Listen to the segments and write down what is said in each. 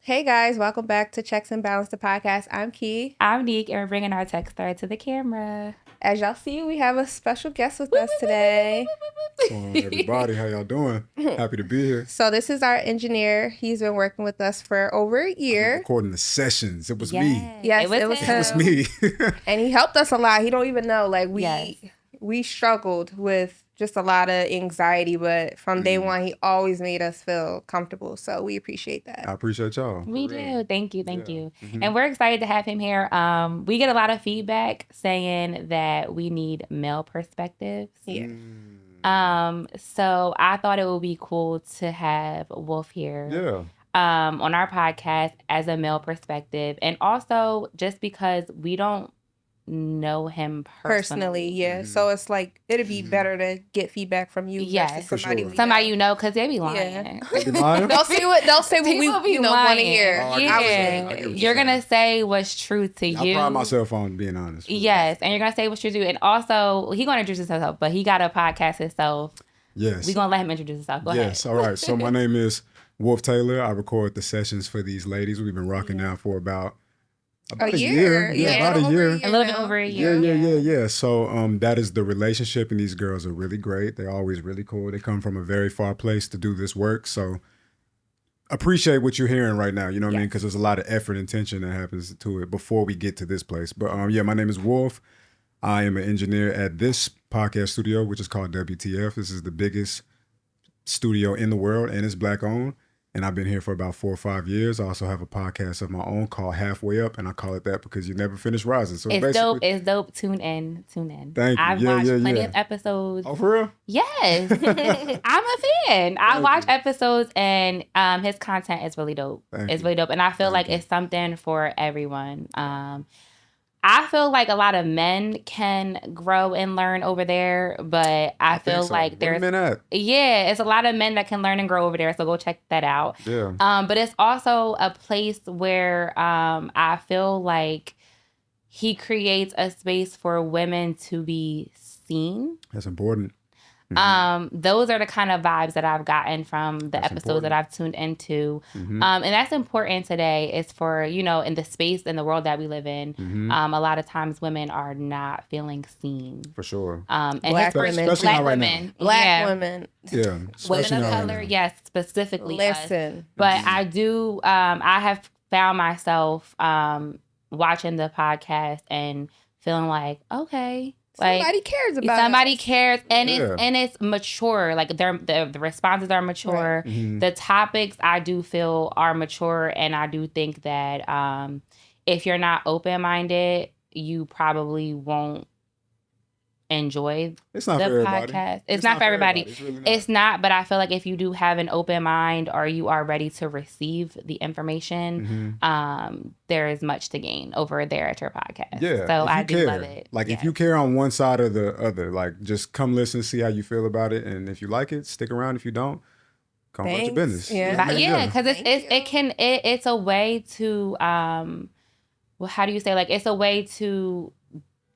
Hey guys, welcome back to Checks and Balance, the podcast. I'm Key. I'm Neek, and we're bringing our tech star to the camera. As y'all see, we have a special guest with us today. What's going on, everybody? How y'all doing? Happy to be here. So this is our engineer. He's been working with us for over a year. Recording the sessions. It was me. Yes, it was him. It was me. And he helped us a lot. He don't even know. Like Yes. we struggled with just a lot of anxiety, but from day one, he always made us feel comfortable. So we appreciate that. I appreciate y'all. We For real. do. Thank you. Thank you. Mhm. And we're excited to have him here. We get a lot of feedback saying that we need male perspectives. Yeah. So I thought it would be cool to have Wolf here. Yeah. On our podcast as a male perspective. And also just because we don't know him personally. Yeah. So it's like, it'd be better to get feedback from you. Yes. versus somebody For sure. we Somebody know. you know, because they be lying. Yeah. You lying? They'll say what we People be want to lying. hear. Oh, I Yeah. get what you're You're saying. going to say what's true to I you. pride myself on being honest. Yes, and you're gonna say what you do, and also he gonna introduce himself, but he got a podcast himself. Yes. We gonna let him introduce himself. Go Yes. All right. So my name is Wolf Taylor. I record the sessions for these ladies. We've been rocking now for about A year. Yeah, about a year. ahead. A little bit now. over a Yeah, year. yeah. So that is the relationship, and these girls are really great. They're always really cool. They come from a very far place to do this work. So appreciate what you're hearing right now. You know what I mean? Because there's a lot of effort and tension that happens to it before we get to this place. But yeah, my name is Wolf. I am an engineer at this podcast studio, which is called WTF. This is the biggest studio in the world, and it's Black owned. And I've been here for about 4 or 5 years. I also have a podcast of my own called Halfway Up, and I call it that because you never finish rising. So It's basically, dope. It's dope. Tune in. Thank you. I've Yeah, watched yeah, plenty yeah. of episodes. Oh, for real? Yes, I'm a fan. I watch episodes, and his content is really dope. Thank It's you. really dope, and I feel like it's something for everyone. I feel like a lot of men can grow and learn over there, but I feel think so. like Where there's the men at? it's a lot of men that can learn and grow over there. So go check that out. Yeah. But it's also a place where I feel like he creates a space for women to be seen. That's important. Those are the kind of vibes that I've gotten from the That's episodes that I've tuned into. Mhm. And that's important today is for, in the space in the world that we live in, a lot of times women are not feeling seen. For sure. And Black his- women. Especially Black not right women. Black Yeah. women. Yeah. Women Especially of not right color, now. yes, specifically us. Listen. But I do, I have found myself watching the podcast and feeling like, okay, like Somebody cares about somebody us. cares, and Yeah. it's mature. Like the responses are mature. Mhm. The topics I do feel are mature, and I do think that if you're not open minded, you probably won't enjoy It's not the for everybody. podcast. It's not for everybody. It's really not. It's not, but I feel like if you do have an open mind or you are ready to receive the information, there is much to gain over there at your podcast. Yeah. So if I you do care. love it. Like Yes. if you care on one side or the other, like just come listen, see how you feel about it, and if you like it, stick around. If you don't, come about your Thanks. business. Yeah. You know what I mean? Yeah, because it's a way to well, how do you say, like, it's a way to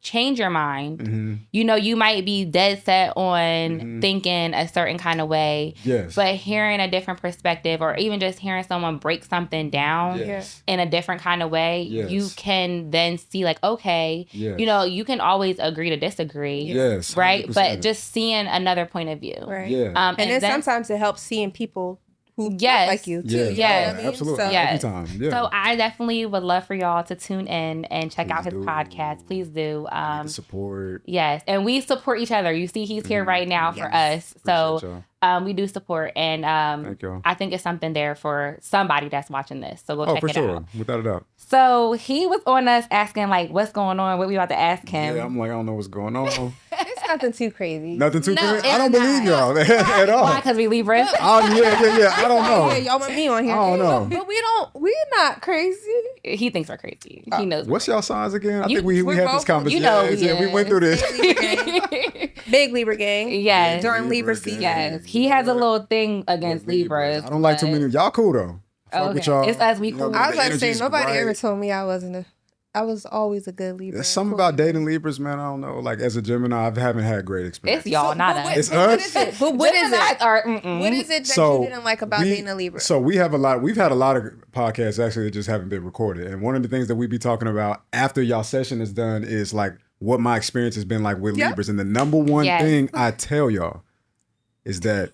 change your mind. Mhm. You might be dead set on thinking a certain kind of way, Yes. but hearing a different perspective, or even just hearing someone break something down Yes. in a different kind of way, Yes. you can then see, like, okay, Yes. you can always agree to disagree, Yes. right? 100%. But just seeing another point of view. Right. Yeah. And then sometimes it helps seeing people who Yes. look like you too. Yes. You know Yes. what I mean? Absolutely. So, Yeah. Every time. Yeah. So I definitely would love for y'all to tune in and check out Please his do. podcast. Please do. The support. Yes, and we support each other. You see, he's here right now for us. Appreciate So y'all. we do support, and Thank y'all. I think it's something there for somebody that's watching this. So go Oh, check for it sure. out. Without a doubt. So he was on us asking, like, what's going on? What we about to ask him? Yeah, I'm like, I don't know what's going on. it's nothing too crazy. Nothing too No, crazy. I it's don't believe not. y'all at all. Why? Because we Libras. Yeah. I don't know. Yeah, y'all want me on here. I don't know. But we're not crazy. He thinks we're crazy. He knows. What's y'all signs again? I You- think we we're had both- this conversation. you know we yeah, we is. went through this. Big Libra gang. Yes. During Libra Libra season. gang. Yes, he has a little thing against Libras. I don't like too but- many. Y'all cool though. Fuck with Okay. y'all. It's us, we You know, cool. I was the about to say, energy's nobody right. ever told me I wasn't a I was always a good Libra. There's something about dating Libras, man. I don't know. Like as a Gemini, I haven't had great experience. It's y'all, not us. It's What us. is it? But what is it? Mm-mm. What is it that So you didn't like about dating a Libra? So we've had a lot of podcasts actually that just haven't been recorded. And one of the things that we be talking about after y'all session is done is like what my experience has been like with Libras. And the number one thing I tell y'all is that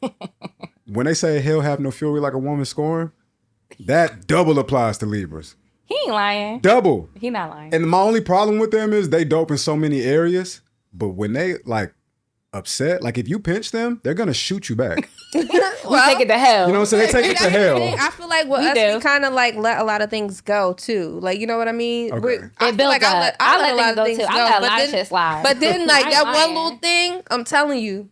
when they say hell have no fury like a woman scorned, that double applies to Libras. He ain't lying. Double. He not lying. And my only problem with them is they dope in so many areas, but when they like upset, like if you pinch them, they're gonna shoot you back. We take it to hell. You know what I'm saying? They take it to hell. I feel like with us, we kind of like let a lot of things go too. Like, you know what I mean? Okay. It builds up. I let a lot of things go. I let a lot of shit slide. But then like that one little thing, I'm telling you,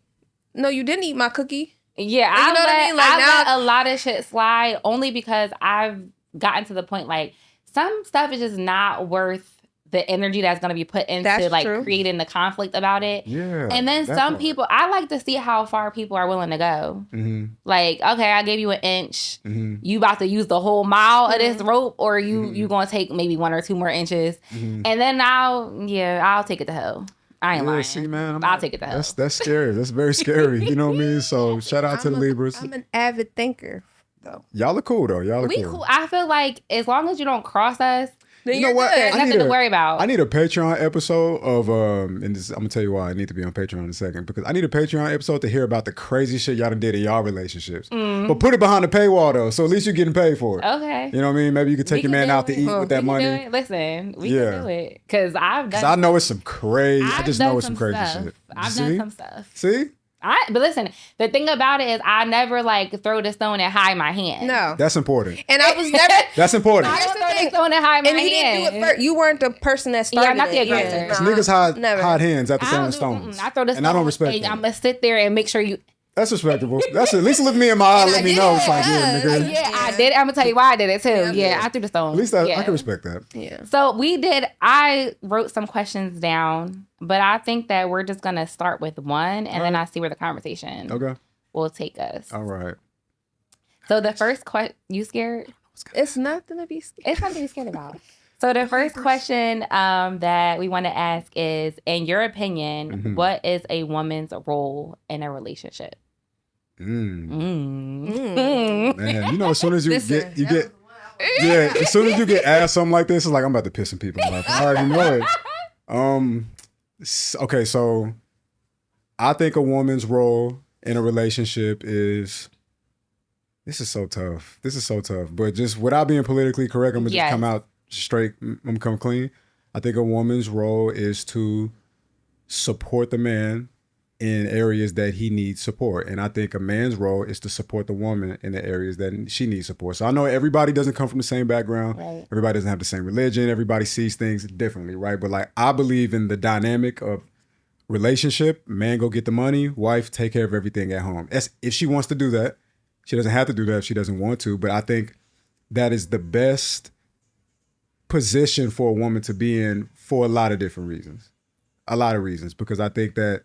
no, you didn't eat my cookie. Yeah, like, you know what I mean? Like I let a lot of shit slide only because I've gotten to the point like some stuff is just not worth the energy that's going to be put into creating the conflict about it. Yeah. And then some people, I like to see how far people are willing to go. Mm-hmm. Like, okay, I gave you an inch. Mm-hmm. You about to use the whole mile of this rope, or you going to take maybe 1 or 2 more inches. Mm-hmm. And then I'll take it to hell. I ain't lying. See, man, I'll take it to hell. That's scary. That's very scary. You know what I mean? So shout out to the Libras. I'm an avid thinker, though. Y'all are cool, though. Y'all are cool. I feel like as long as you don't cross us, then you know what? There's nothing to worry about. I need a Patreon episode of and this, I'm gonna tell you why I need to be on Patreon in a second, because I need a Patreon episode to hear about the crazy shit y'all done did in y'all relationships. Mm. But put it behind the paywall though, so at least you're getting paid for it. Okay. You know what I mean? Maybe you could take your man out to eat with that money. Listen, we can do it because I know it's some crazy. I just know it's some crazy shit. I've done some stuff. See? But listen, the thing about it is I never like throw the stone and hide my hand. No. That's important. And I was never. That's important. I don't throw the stone and hide my hand. And you didn't do it first. You weren't the person that started I'm not the aggressor. Yeah. Niggas hide hands after throwing stones. I throw the stone. And I don't respect it. I'm going to sit there and make sure you... That's respectable. That's at least look me in my eye and let me know. It's like, nigga. Yeah, I did it. I'm going to tell you why I did it too. Yeah, I threw the stone. At least I can respect that. Yeah. So I wrote some questions down, but I think that we're just going to start with one and then I see where the conversation will take us. All right. So the first question, you scared? It's nothing to be scared. It's nothing to be scared about. So the first question that we want to ask is, in your opinion, what is a woman's role in a relationship? Man, you know, as soon as as soon as you get asked something like this, it's like I'm about to piss some people off. I already know it. Okay, so I think a woman's role in a relationship is. This is so tough. But just without being politically correct, I'm gonna just come out straight. I'm gonna come clean. I think a woman's role is to support the man in areas that he needs support. And I think a man's role is to support the woman in the areas that she needs support. So I know everybody doesn't come from the same background. Right. Everybody doesn't have the same religion. Everybody sees things differently, right? But like I believe in the dynamic of relationship. Man go get the money. Wife take care of everything at home. If she wants to do that. She doesn't have to do that if she doesn't want to. But I think that is the best position for a woman to be in for a lot of different reasons. A lot of reasons. Because I think that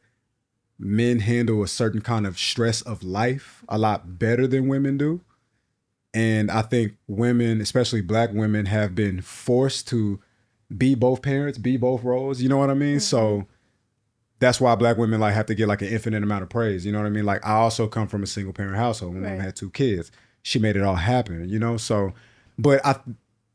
men handle a certain kind of stress of life a lot better than women do. And I think women, especially Black women, have been forced to be both parents, be both roles. You know what I mean? Mm-hmm. So that's why Black women like have to get like an infinite amount of praise. You know what I mean? Like I also come from a single parent household. My mom had 2 kids. She made it all happen, you know? So, but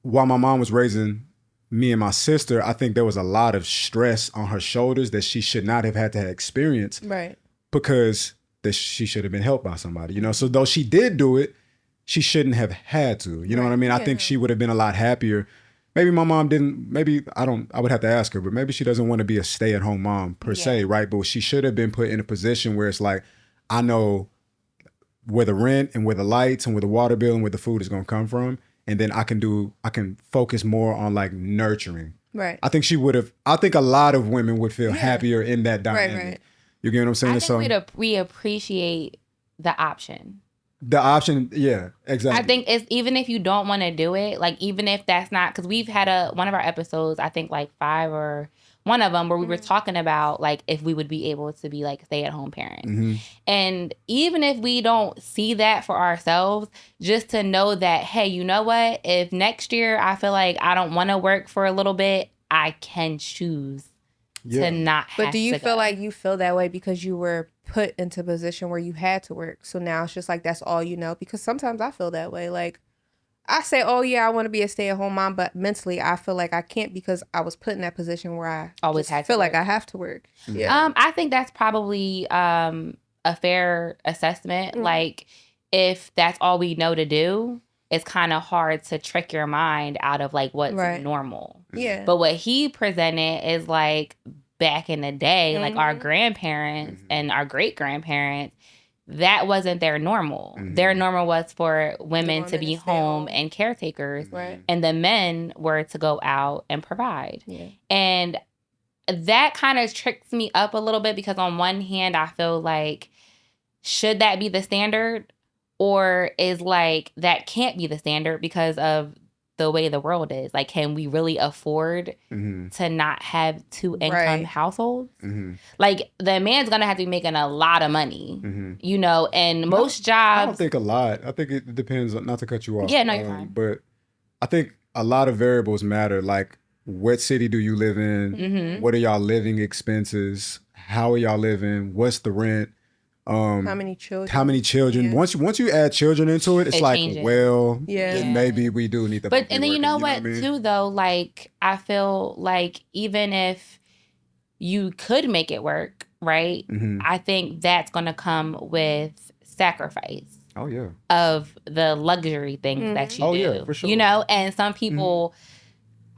while my mom was raising me and my sister, I think there was a lot of stress on her shoulders that she should not have had to experience. Right. Because she should have been helped by somebody, you know? So though she did do it, she shouldn't have had to, you know what I mean? I think she would have been a lot happier. Maybe my mom didn't, I would have to ask her, but maybe she doesn't want to be a stay-at-home mom per se, right? But she should have been put in a position where it's like, I know where the rent and where the lights and where the water bill and where the food is going to come from. And then I can focus more on like nurturing. Right. I think a lot of women would feel happier in that dynamic. Right. You get what I'm saying? I think we appreciate the option. The option, yeah, exactly. I think it's even if you don't want to do it, like even if that's not, because we've had one of our episodes, I think like 5 or one of them where we were talking about like if we would be able to be like stay-at-home parents. Mm-hmm. And even if we don't see that for ourselves, just to know that, hey, you know what? If next year I feel like I don't want to work for a little bit, I can choose to not have to But do you feel go. like you feel that way because you were put into a position where you had to work? So now it's just like that's all you know? Because sometimes I feel that way. Like, I say, oh, yeah, I want to be a stay-at-home mom, but mentally I feel like I can't because I was put in that position where I Always had to feel like work. I have to work. Yeah. I think that's probably a fair assessment. Like, if that's all we know to do, it's kind of hard to trick your mind out of like what's normal. Yeah. But what he presented is like back in the day, like our grandparents and our great grandparents, that wasn't their normal. Their normal was for women to be home and caretakers, and the men were to go out and provide. Yeah. And that kind of tricks me up a little bit because on one hand, I feel like, should that be the standard? Or is like, that can't be the standard because of the way the world is? Like, can we really afford to not have two income households? Like, the man's going to have to be making a lot of money, you know, and most jobs. I don't think a lot. I think it depends, not to cut you off. Yeah, no, you're fine. But I think a lot of variables matter. Like, what city do you live in? What are y'all living expenses? How are y'all living? What's the rent? How many children? Yeah. Once you add children into it, it's like, changes. well, maybe we do need to. But and then you know what too though, like I feel like even if you could make it work, right? I think that's gonna come with sacrifice. Oh yeah. Of the luxury things that you do. Yeah, for sure. You know, and some people,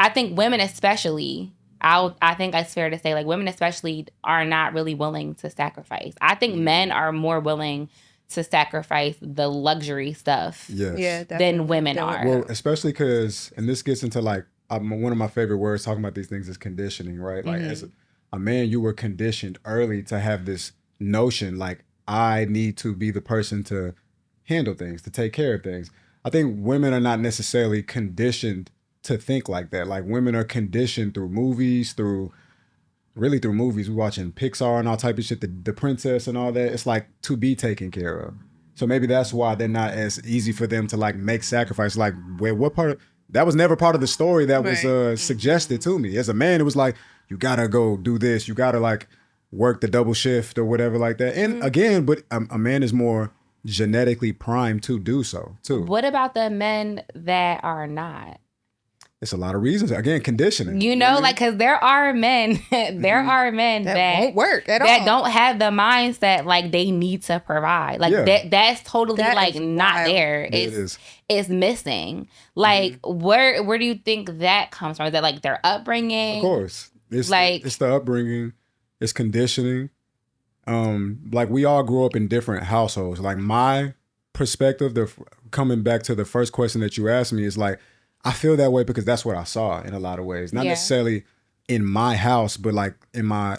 I think women especially. I think it's fair to say, like, women especially are not really willing to sacrifice. I think men are more willing to sacrifice the luxury stuff than women are. Well, especially because, and this gets into like, one of my favorite words talking about these things is conditioning, right? Like, as a man, you were conditioned early to have this notion, like, I need to be the person to handle things, to take care of things. I think women are not necessarily conditioned to think like that. Like, women are conditioned through movies, through movies. We're watching Pixar and all type of shit, the princess and all that. It's like to be taken care of. So maybe that's why they're not as easy for them to like make sacrifice. Like, wait, what part of that was never part of the story that was suggested to me. As a man, it was like, you gotta go do this. You gotta like work the double shift or whatever like that. And again, but a man is more genetically primed to do so too. What about the men that are not? It's a lot of reasons. Again, conditioning. You know, like, because there are men, that won't work at all. That don't have the mindset like they need to provide. Like that's totally like not there. It's missing. Like where do you think that comes from? Is that like their upbringing? Of course, it's the upbringing. It's conditioning. Like, we all grew up in different households. Like, my perspective, coming back to the first question that you asked me, is like, I feel that way because that's what I saw in a lot of ways. Not necessarily in my house, but like in my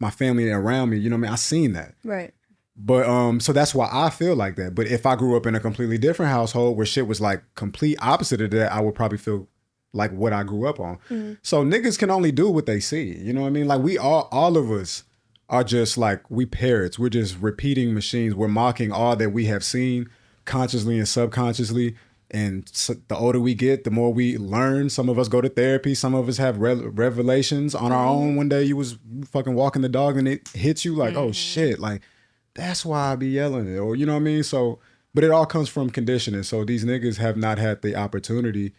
my family around me. You know what I mean? I seen that. Right. But so that's why I feel like that. But if I grew up in a completely different household where shit was like complete opposite of that, I would probably feel like what I grew up on. So niggas can only do what they see. You know what I mean? Like, we all of us are just like, we parrots. We're just repeating machines. We're mocking all that we have seen consciously and subconsciously. And so the older we get, the more we learn. Some of us go to therapy. Some of us have revelations on our own. One day you was fucking walking the dog and it hits you like, oh shit, like, that's why I be yelling it. Or, you know what I mean? So, but it all comes from conditioning. So these niggas have not had the opportunity.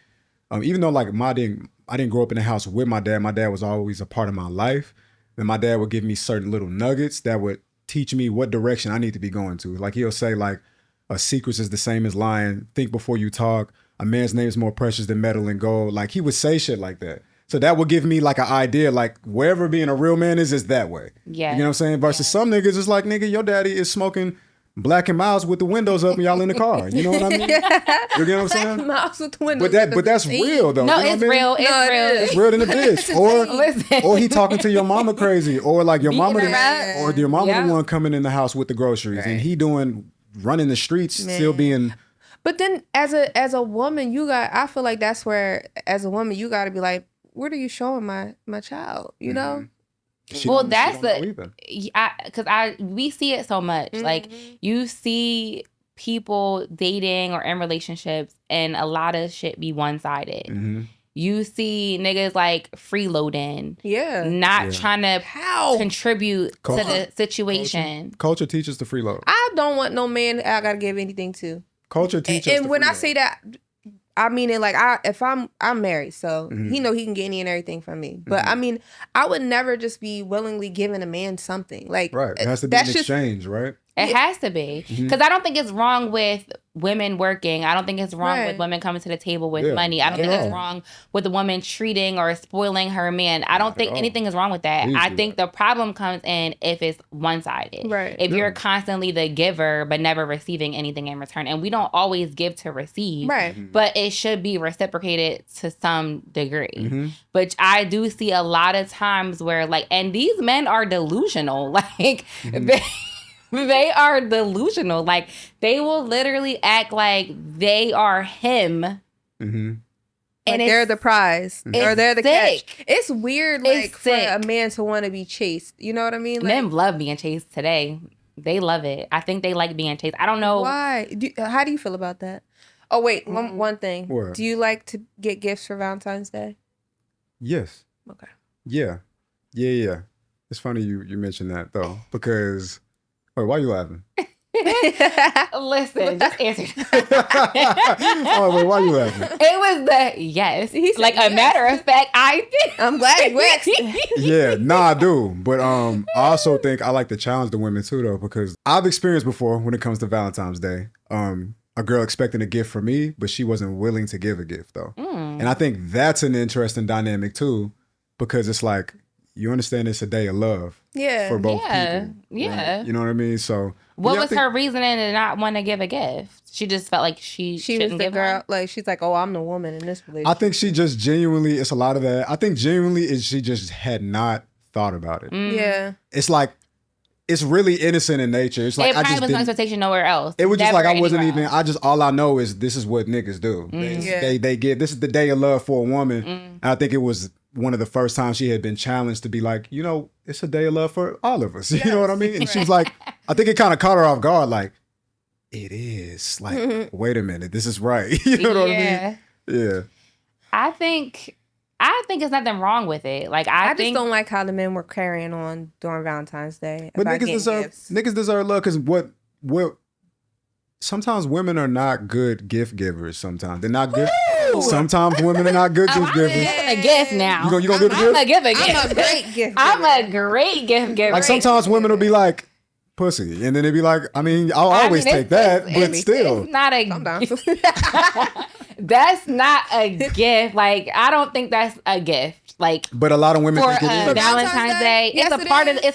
Even though like I didn't grow up in a house with my dad. My dad was always a part of my life. And my dad would give me certain little nuggets that would teach me what direction I need to be going to. Like, he'll say like, secrets is the same as lying. Think before you talk. A man's name is more precious than metal and gold. Like, he would say shit like that. So that would give me like an idea, like, wherever being a real man is that way. Yeah. You know what I'm saying? Versus some niggas, it's like, nigga, your daddy is smoking Black and Miles with the windows up and y'all in the car. You know what I mean? You get what I'm saying? Black and Miles with the windows but that's real though. No, you know it's real. It's real. It's real than a bitch. Or he talking to your mama crazy. Or like your mama or your mama the one coming in the house with the groceries. Right. And he running the streets, still being. But then as a woman, I feel like that's where, as a woman, you got to be like, what are you showing my child? You know? Well, that's because we see it so much. Like, you see people dating or in relationships, and a lot of shit be one-sided. You see niggas like freeloading. Yeah. Not trying to contribute to the situation. Culture teaches the freeload. I don't want no man I gotta give anything to. Culture teaches and when I say that, I mean it like if I'm married, so he know he can get any and everything from me. But I mean, I would never just be willingly giving a man something. Like right. It has to be an exchange, right? It has to be. Because I don't think it's wrong with women working. I don't think it's wrong with women coming to the table with money. I don't think it's wrong with a woman treating or spoiling her man. I don't think anything is wrong with that. I think the problem comes in if it's one-sided. Right. If you're constantly the giver but never receiving anything in return. And we don't always give to receive. Right. But it should be reciprocated to some degree. But I do see a lot of times where like, and these men are delusional. Like, they are delusional. Like, they will literally act like they are him. And like they're the prize. Or they're the catch. It's weird, like, for a man to want to be chased. You know what I mean? Like, men love being chased today. They love it. I think they like being chased. I don't know. Why? How do you feel about that? Oh, wait. One thing. What? Do you like to get gifts for Valentine's Day? Yes. Okay. Yeah. It's funny you mentioned that, though, because... Wait, why are you laughing? Listen, just answer. Oh, wait, why are you laughing? It was the yes. He said like yes. a matter of fact, I did. I'm glad you asked. Yeah, I do. But I also think I like to challenge the women too, though, because I've experienced before when it comes to Valentine's Day, a girl expecting a gift from me, but she wasn't willing to give a gift, though. And I think that's an interesting dynamic too, because it's like, you understand it's a day of love for both people. Yeah. Right? You know what I mean? So what was her reasoning to not want to give a gift? She just felt like she was the give girl. one? Like, she's like, oh, I'm the woman in this relationship. I think she just genuinely, it's a lot of that. I think genuinely she just had not thought about it. Yeah. It's like, it's really innocent in nature. It's like, it probably was no expectation nowhere else. It was just Never like, I wasn't anywhere even, else. all I know is this is what niggas do. They give, this is the day of love for a woman. And I think it was one of the first times she had been challenged to be like, you know, it's a day of love for all of us. You know what I mean? And she was like, I think it kind of caught her off guard. Like, it is. Like, wait a minute, this is right. You know what I mean? Yeah. I think there's nothing wrong with it. Like, I just don't like how the men were carrying on during Valentine's Day. But niggas deserve love, because what sometimes women are not good gift givers. Sometimes they're not good. Sometimes women are not good gift givers. A gift now. You gonna give a gift? I'm gonna give a gift. I'm a great gift giver. I'm a great gift giver. Like, sometimes women will be like, pussy, and then they'd be like, I mean, I'll always take that, but still. It's not a Calm down. That's not a gift. Like, I don't think that's a gift. Like, but a lot of women for think it is. Valentine's Day, yes, it's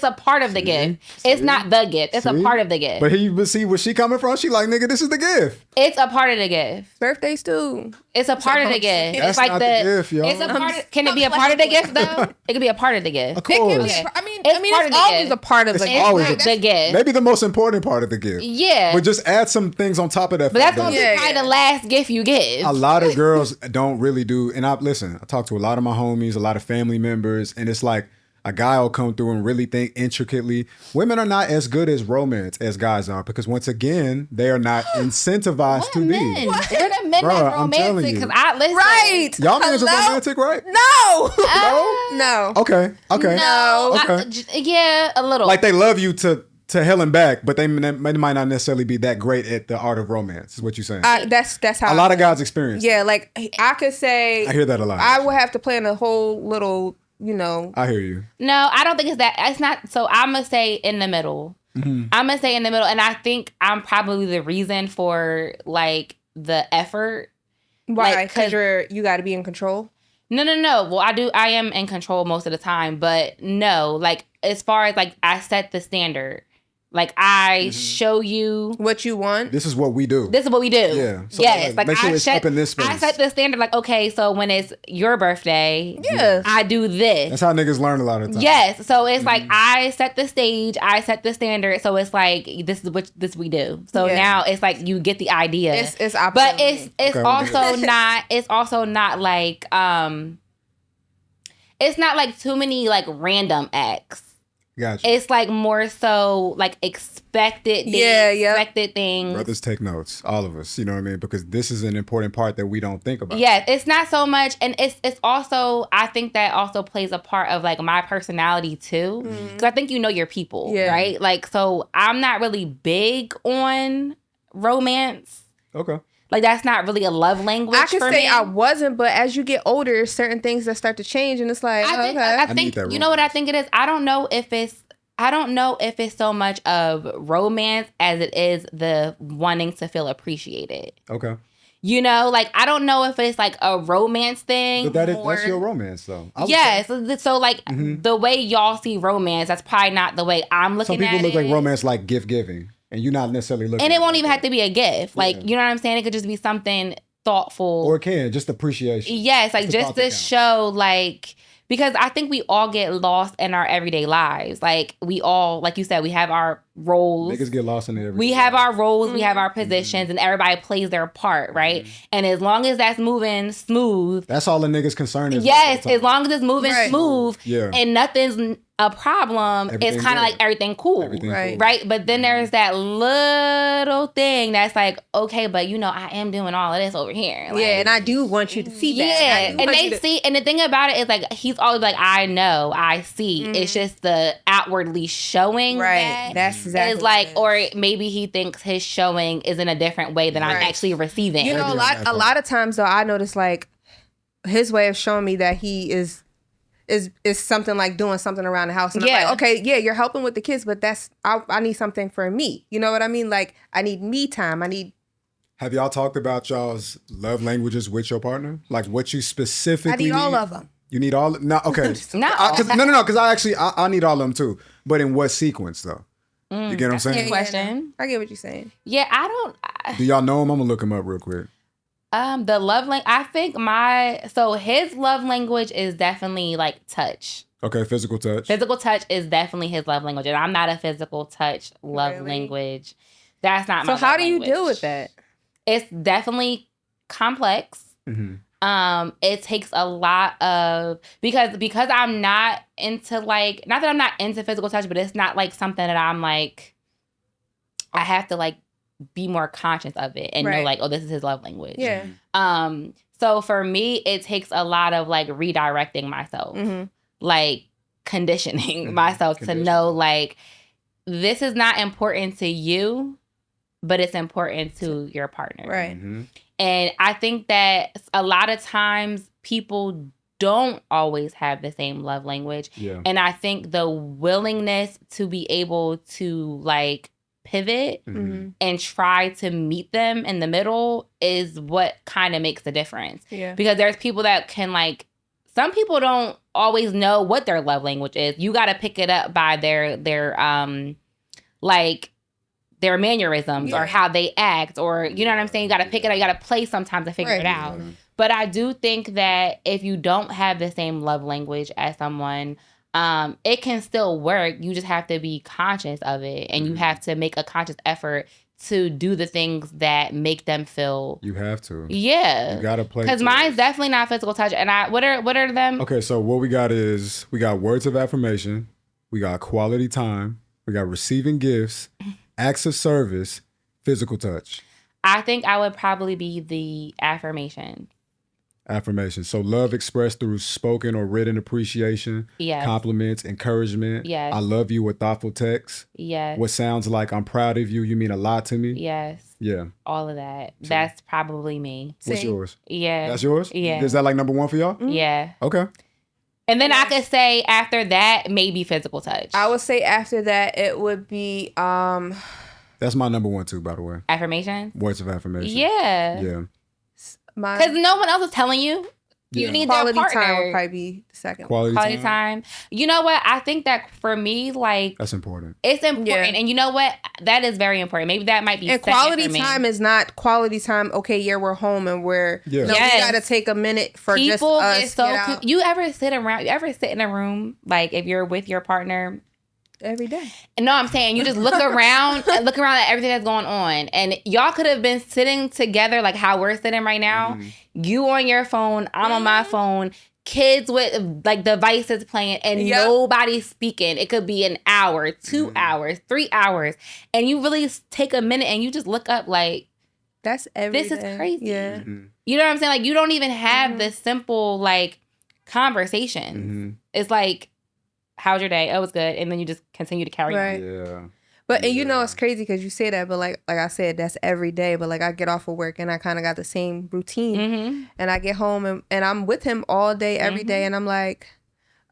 a part of the gift. It's not the gift. It's a part of the gift. But see where she coming from? She like, nigga, this is the gift. It's a part of the gift. Birthdays too. It's a part of the gift. That's it's like not the gift, yo. It's a part of, can it be a part of the gift though? It could be a part of the gift. Of course. It's always a part of the gift. always the gift. Maybe the most important part of the gift. Yeah. But just add some things on top of that. But that's gonna be probably the last gift you give. A lot of girls don't really do, and I talk to a lot of my homies, a lot of family members, and it's like a guy will come through and really think intricately. Women are not as good as romance as guys are, because once again, they are not incentivized to be. We're the men that's romantic, because I listen. Right. Y'all men are romantic, right? No. No. Okay. No. Okay. Yeah, a little. Like, they love you to hell and back, but they might not necessarily be that great at the art of romance, is what you're saying. That's how a lot of guys experience. Yeah, like, I could say, I hear that a lot. I would have to plan a whole little, you know. I hear you. No, I don't think it's that. It's not. So I'm gonna say in the middle. I'm gonna say in the middle, and I think I'm probably the reason for, like, the effort. Why? Because you got to be in control. No. Well, I am in control most of the time, but no. Like, as far as, like, I set the standard. Like, I show you what you want. This is what we do. This is what we do. Yeah. So yes. Like, make sure it's up in this space. I set the standard. Like, okay, so when it's your birthday, I do this. That's how niggas learn a lot of times. Yes. So it's like, I set the stage, I set the standard. So it's like, this is what we do. So now it's like, you get the idea. It's optional. But it's also not. It's also not like it's not like too many like random acts. Gotcha. It's like more so like expected things, expected things. Brothers, take notes, all of us. You know what I mean? Because this is an important part that we don't think about. Yes, it's not so much, and it's also, I think that also plays a part of like my personality too, because I think you know your people, right? Like, so I'm not really big on romance. Okay. Like, that's not really a love language. I could for say me. I wasn't, but as you get older, certain things that start to change, and it's like, I think you know what I think it is. I don't know if it's so much of romance as it is the wanting to feel appreciated. Okay. You know, like, I don't know if it's like a romance thing. But that's your romance, though. Yes. So like the way y'all see romance, that's probably not the way I'm looking at it. Some people look like romance like gift giving. And you're not necessarily looking and it won't like even that. have to be a gift. Like, you know what I'm saying? It could just be something thoughtful. Or it can, just appreciation. Yes, like just to show, like, because I think we all get lost in our everyday lives. Like, we all, like you said, we have our roles. Niggas get lost in their everyday We have our roles, we have our positions, and everybody plays their part, right? And as long as that's moving smooth. That's all the niggas concerned is. Yes, as long as it's moving smooth yeah. and nothing's a problem, it's kind of like everything cool, right? But then there's that little thing that's like, okay, but you know, I am doing all of this over here. Like, and I do want you to see that. Yeah, and they see, and the thing about it is like, he's always like, I know, I see. It's just the outwardly showing that. That's exactly is like, or maybe he thinks his showing is in a different way than I'm actually receiving. You know, a lot of times though, I notice like his way of showing me that he is something like doing something around the house. And I'm like, okay, yeah, you're helping with the kids, but I need something for me. You know what I mean? Like, I need me time. Have y'all talked about y'all's love languages with your partner? Like what you specifically I need all of them. You need all? No, okay. No, because I need all of them too. But in what sequence though? You get what I'm saying? Question. I get what you're saying. Yeah, I don't. Do y'all know him? I'm gonna look him up real quick. The love language. I think his love language is definitely like touch. Okay, physical touch. Physical touch is definitely his love language, and I'm not a physical touch love language. That's not my. So how do you language. deal with that? It's definitely complex. It takes a lot of because I'm not into like, not that I'm not into physical touch, but it's not like something that I'm like, I have to like be more conscious of it and know like, oh, this is his love language. Yeah. So for me, it takes a lot of like redirecting myself, like conditioning myself to know like, this is not important to you, but it's important to your partner. Right. And I think that a lot of times people don't always have the same love language. Yeah. And I think the willingness to be able to like pivot and try to meet them in the middle is what kind of makes the difference. Yeah. Because there's people that can like, some people don't always know what their love language is. You got to pick it up by their mannerisms or how they act, or you know what I'm saying? You got to pick it up. You got to play sometimes to figure it out. But I do think that if you don't have the same love language as someone, it can still work. You just have to be conscious of it, and you have to make a conscious effort to do the things that make them feel. You have to. Yeah. You gotta play. Because mine's definitely not physical touch. And what are them? Okay, so what we got is we got words of affirmation, we got quality time, we got receiving gifts, acts of service, physical touch. I think I would probably be the affirmation. Affirmation. So love expressed through spoken or written appreciation, compliments, encouragement. Yes. I love you with thoughtful text. Yes. What sounds like I'm proud of you. You mean a lot to me. Yes. Yeah. All of that. That's probably me. What's yours? Yeah. That's yours? Yeah. Is that like number one for y'all? Yeah. Okay. And then I could say after that, maybe physical touch. I would say after that, it would be That's my number one too, by the way. Affirmation? Words of affirmation. Yeah. Yeah. Because no one else is telling you. You need quality that partner. time would probably be the second. Quality time. You know what? I think that for me, like, that's important. It's important, and you know what? That is very important. Maybe that might be. And quality time is not quality time. Okay, yeah, we're home and we're. Yeah. No, we gotta take a minute for people just us. You ever sit in a room like if you're with your partner? Every day. No, I'm saying you just look around and look around at everything that's going on. And y'all could have been sitting together like how we're sitting right now. You on your phone, I'm on my phone. kids with like devices playing and nobody's speaking. It could be an hour, 2 hours, 3 hours. And you really take a minute and you just look up like, that's every this day. is crazy. Yeah. You know what I'm saying? Like, you don't even have this simple like conversation. It's like, how's your day? Oh, it was good. And then you just continue to carry on. Yeah. But and you know it's crazy because you say that, but like I said, that's every day. But like I get off of work and I kind of got the same routine, and I get home and I'm with him all day, every day, and I'm like,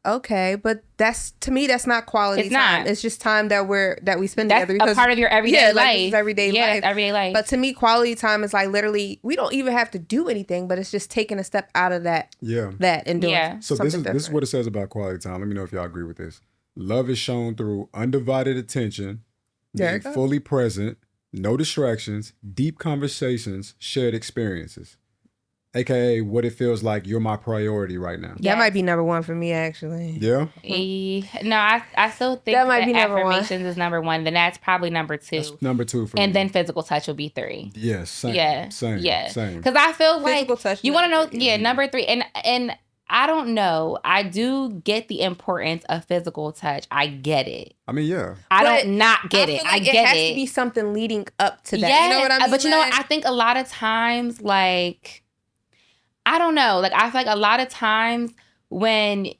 okay, but that's to me that's not quality time. It's just time that we spend together. That's a part of your everyday life. Like, this is everyday life. Everyday life. But to me, quality time is like literally we don't even have to do anything, but it's just taking a step out of that. That and doing So this is what it says about quality time. Let me know if y'all agree with this. Love is shown through undivided attention, being fully present, no distractions, deep conversations, shared experiences. AKA what it feels like you're my priority right now. That might be number one for me, actually. Yeah? No, I still think that might be number affirmations is number one. Then that's probably number two. That's number two for me. And then physical touch will be three. Yes, same. Same. Because I feel like physical touch you want to know, number three. And I don't know. I do get the importance of physical touch. I get it. I mean, yeah. I don't not get it. Like I get it. It has to be something leading up to that. Yes, you know what I mean? But you know what? I think a lot of times, like, I don't know. Like, I feel like a lot of times when,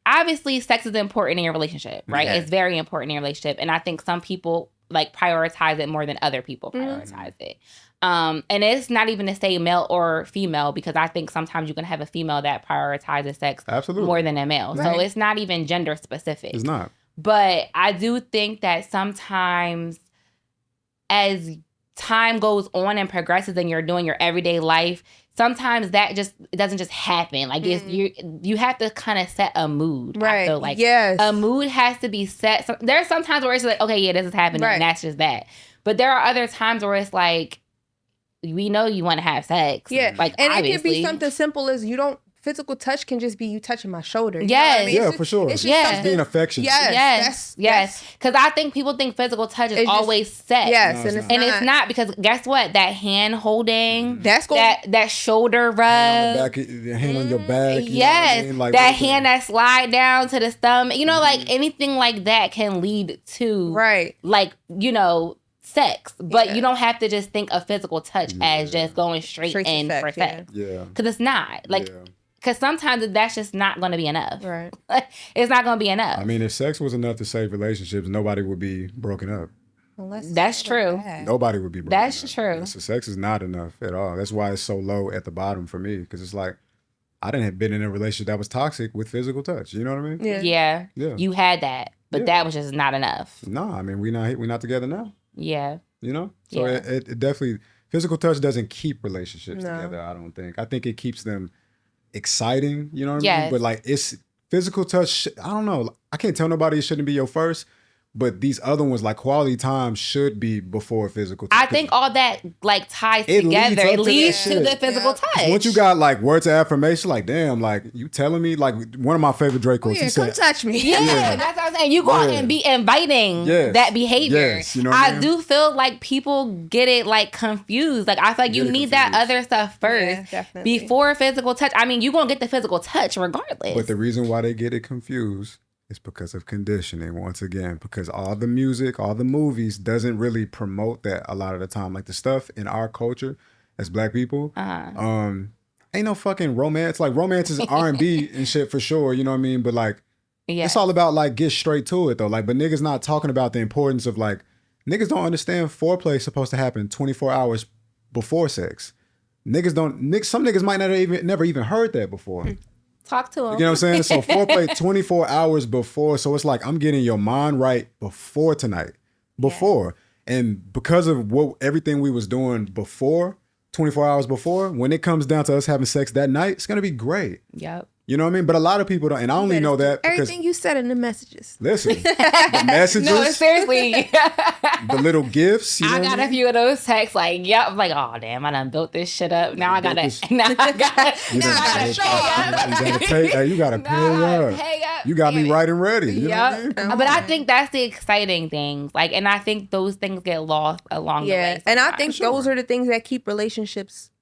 obviously, sex is important in your relationship, right? Yeah. It's very important in your relationship. And I think some people, like, prioritize it more than other people prioritize it. And it's not even to say male or female, because I think sometimes you can have a female that prioritizes sex more than a male. Right. So it's not even gender specific. It's not. But I do think that sometimes as time goes on and progresses and you're doing your everyday life, sometimes that just it doesn't just happen. Like it's you have to kind of set a mood. Right. I feel like a mood has to be set. There's some times where it's like, okay, yeah, this is happening, and that's just that. But there are other times where it's like, we know you want to have sex. Yeah. Like, and obviously. it could be something simple as physical touch can just be you touching my shoulder. Yes. I mean? Yeah, for sure. It's just being affectionate. Yes. Because I think people think physical touch is always sex. Yes. No, and it's not, because guess what? That hand holding, that shoulder rub. Hand on your back. Yes. You know what I mean? Like, that hand that slide down to the stomach. You know, like anything like that can lead to, like, you know, sex, but you don't have to just think of physical touch as just going straight in for sex. Yeah. Because it's not. Like, because sometimes that's just not going to be enough. Right. It's not going to be enough. I mean, if sex was enough to save relationships, nobody would be broken up. That's true. Nobody would be broken up. That's true. So sex is not enough at all. That's why it's so low at the bottom for me. Because it's like, I didn't have been in a relationship that was toxic with physical touch. You know what I mean? Yeah. You had that, but that was just not enough. No, I mean, we're not together now. Yeah. You know? So it definitely, physical touch doesn't keep relationships together, I don't think. I think it keeps them exciting, you know what I mean? But like, it's physical touch, I don't know. I can't tell nobody it shouldn't be your first, but these other ones, like quality time, should be before physical touch. I think all that like ties together. It leads to the physical touch. Once you got like words of affirmation, like damn, like you telling me, like one of my favorite Drake quotes. He come said, touch me. Yeah, that's what I'm saying. You go out and be inviting that behavior. Yes, you know what I mean? do feel like people get it like confused. Like I feel like you need that other stuff first before physical touch. I mean, you're gonna get the physical touch regardless. But the reason why they get it confused, it's because of conditioning, once again, because all the music, all the movies doesn't really promote that a lot of the time. Like the stuff in our culture as Black people, ain't no fucking romance. Like romance is R&B and shit for sure, you know what I mean? But like, it's all about like get straight to it though. Like, but niggas not talking about the importance of like, niggas don't understand foreplay is supposed to happen 24 hours before sex. Some niggas might never even heard that before. Talk to him. You know what I'm saying? So foreplay 24 hours before. So it's like I'm getting your mind right before tonight. Before. Yeah. And because of everything we was doing before, 24 hours before, when it comes down to us having sex that night, it's gonna be great. Yep. You know what I mean? But a lot of people don't, and I only know that because everything you said in the messages. Listen, the messages. No, seriously. The little gifts. You know I got a few of those texts like, I'm like, oh damn, I done built this shit up. Now I gotta show up. You gotta pay. You gotta pay up. You got me right and ready. You know what I mean? But I think that's the exciting things. Like, and I think those things get lost along the way. And I think those are the things that keep relationships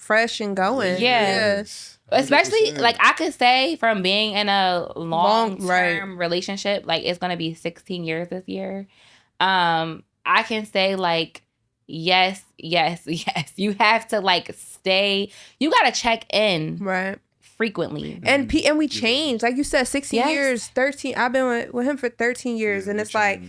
fresh and going. Yeah. Especially 100%. like I could say from being in a long-term right. relationship, like it's gonna be 16 years this year. I can say like yes. You have to like stay. You gotta check in Right. frequently. And we changed. Like you said, 16 years, 13. I've been with him for 13 years. And it's like,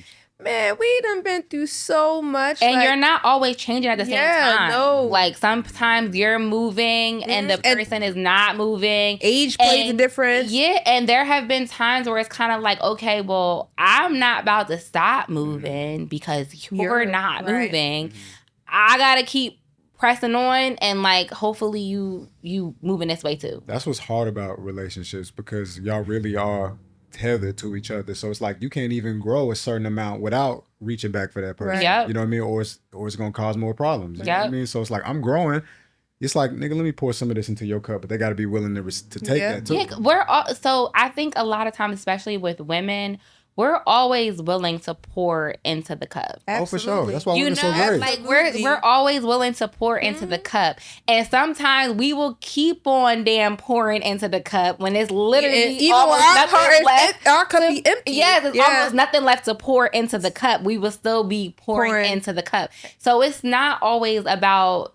man, we done been through so much. And like, you're not always changing at the same time. No. Like sometimes you're moving and the person is not moving. Age plays a difference. Yeah, and there have been times where it's kind of like, okay, well, I'm not about to stop moving because you're not moving. I gotta keep pressing on, and like hopefully you moving this way too. That's what's hard about relationships, because y'all really are tethered to each other. So it's like you can't even grow a certain amount without reaching back for that person. Right. Yep. You know what I mean? Or it's gonna cause more problems. You know what I Yep. mean? So it's like I'm growing. It's like, nigga, let me pour some of this into your cup, but they got to be willing to take that too. Yeah, so I think a lot of times, especially with women, we're always willing to pour into the cup. Oh, for sure. That's why women so great. Like we're always willing to pour into the cup, and sometimes we will keep on damn pouring into the cup when it's literally even almost nothing left. Our cup be empty. Yes, there's almost nothing left to pour into the cup. We will still be pouring into the cup. So it's not always about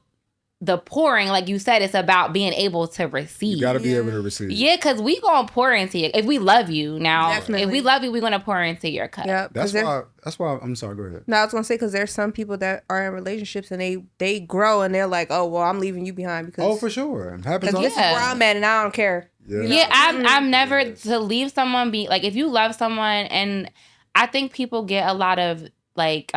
the pouring, like you said, it's about being able to receive. You got to be able to receive. Yeah, because we gonna pour into you. If we love you now, Definitely. if we love you, we're gonna pour into your cup. Yep. That's why I'm sorry, go ahead. No, I was gonna say, because there's some people that are in relationships and they grow and they're like, oh well, I'm leaving you behind because For sure. It happens all this is the time. where I'm at and I don't care. Yeah, I'm never to leave someone be like, if you love someone, and I think people get a lot of like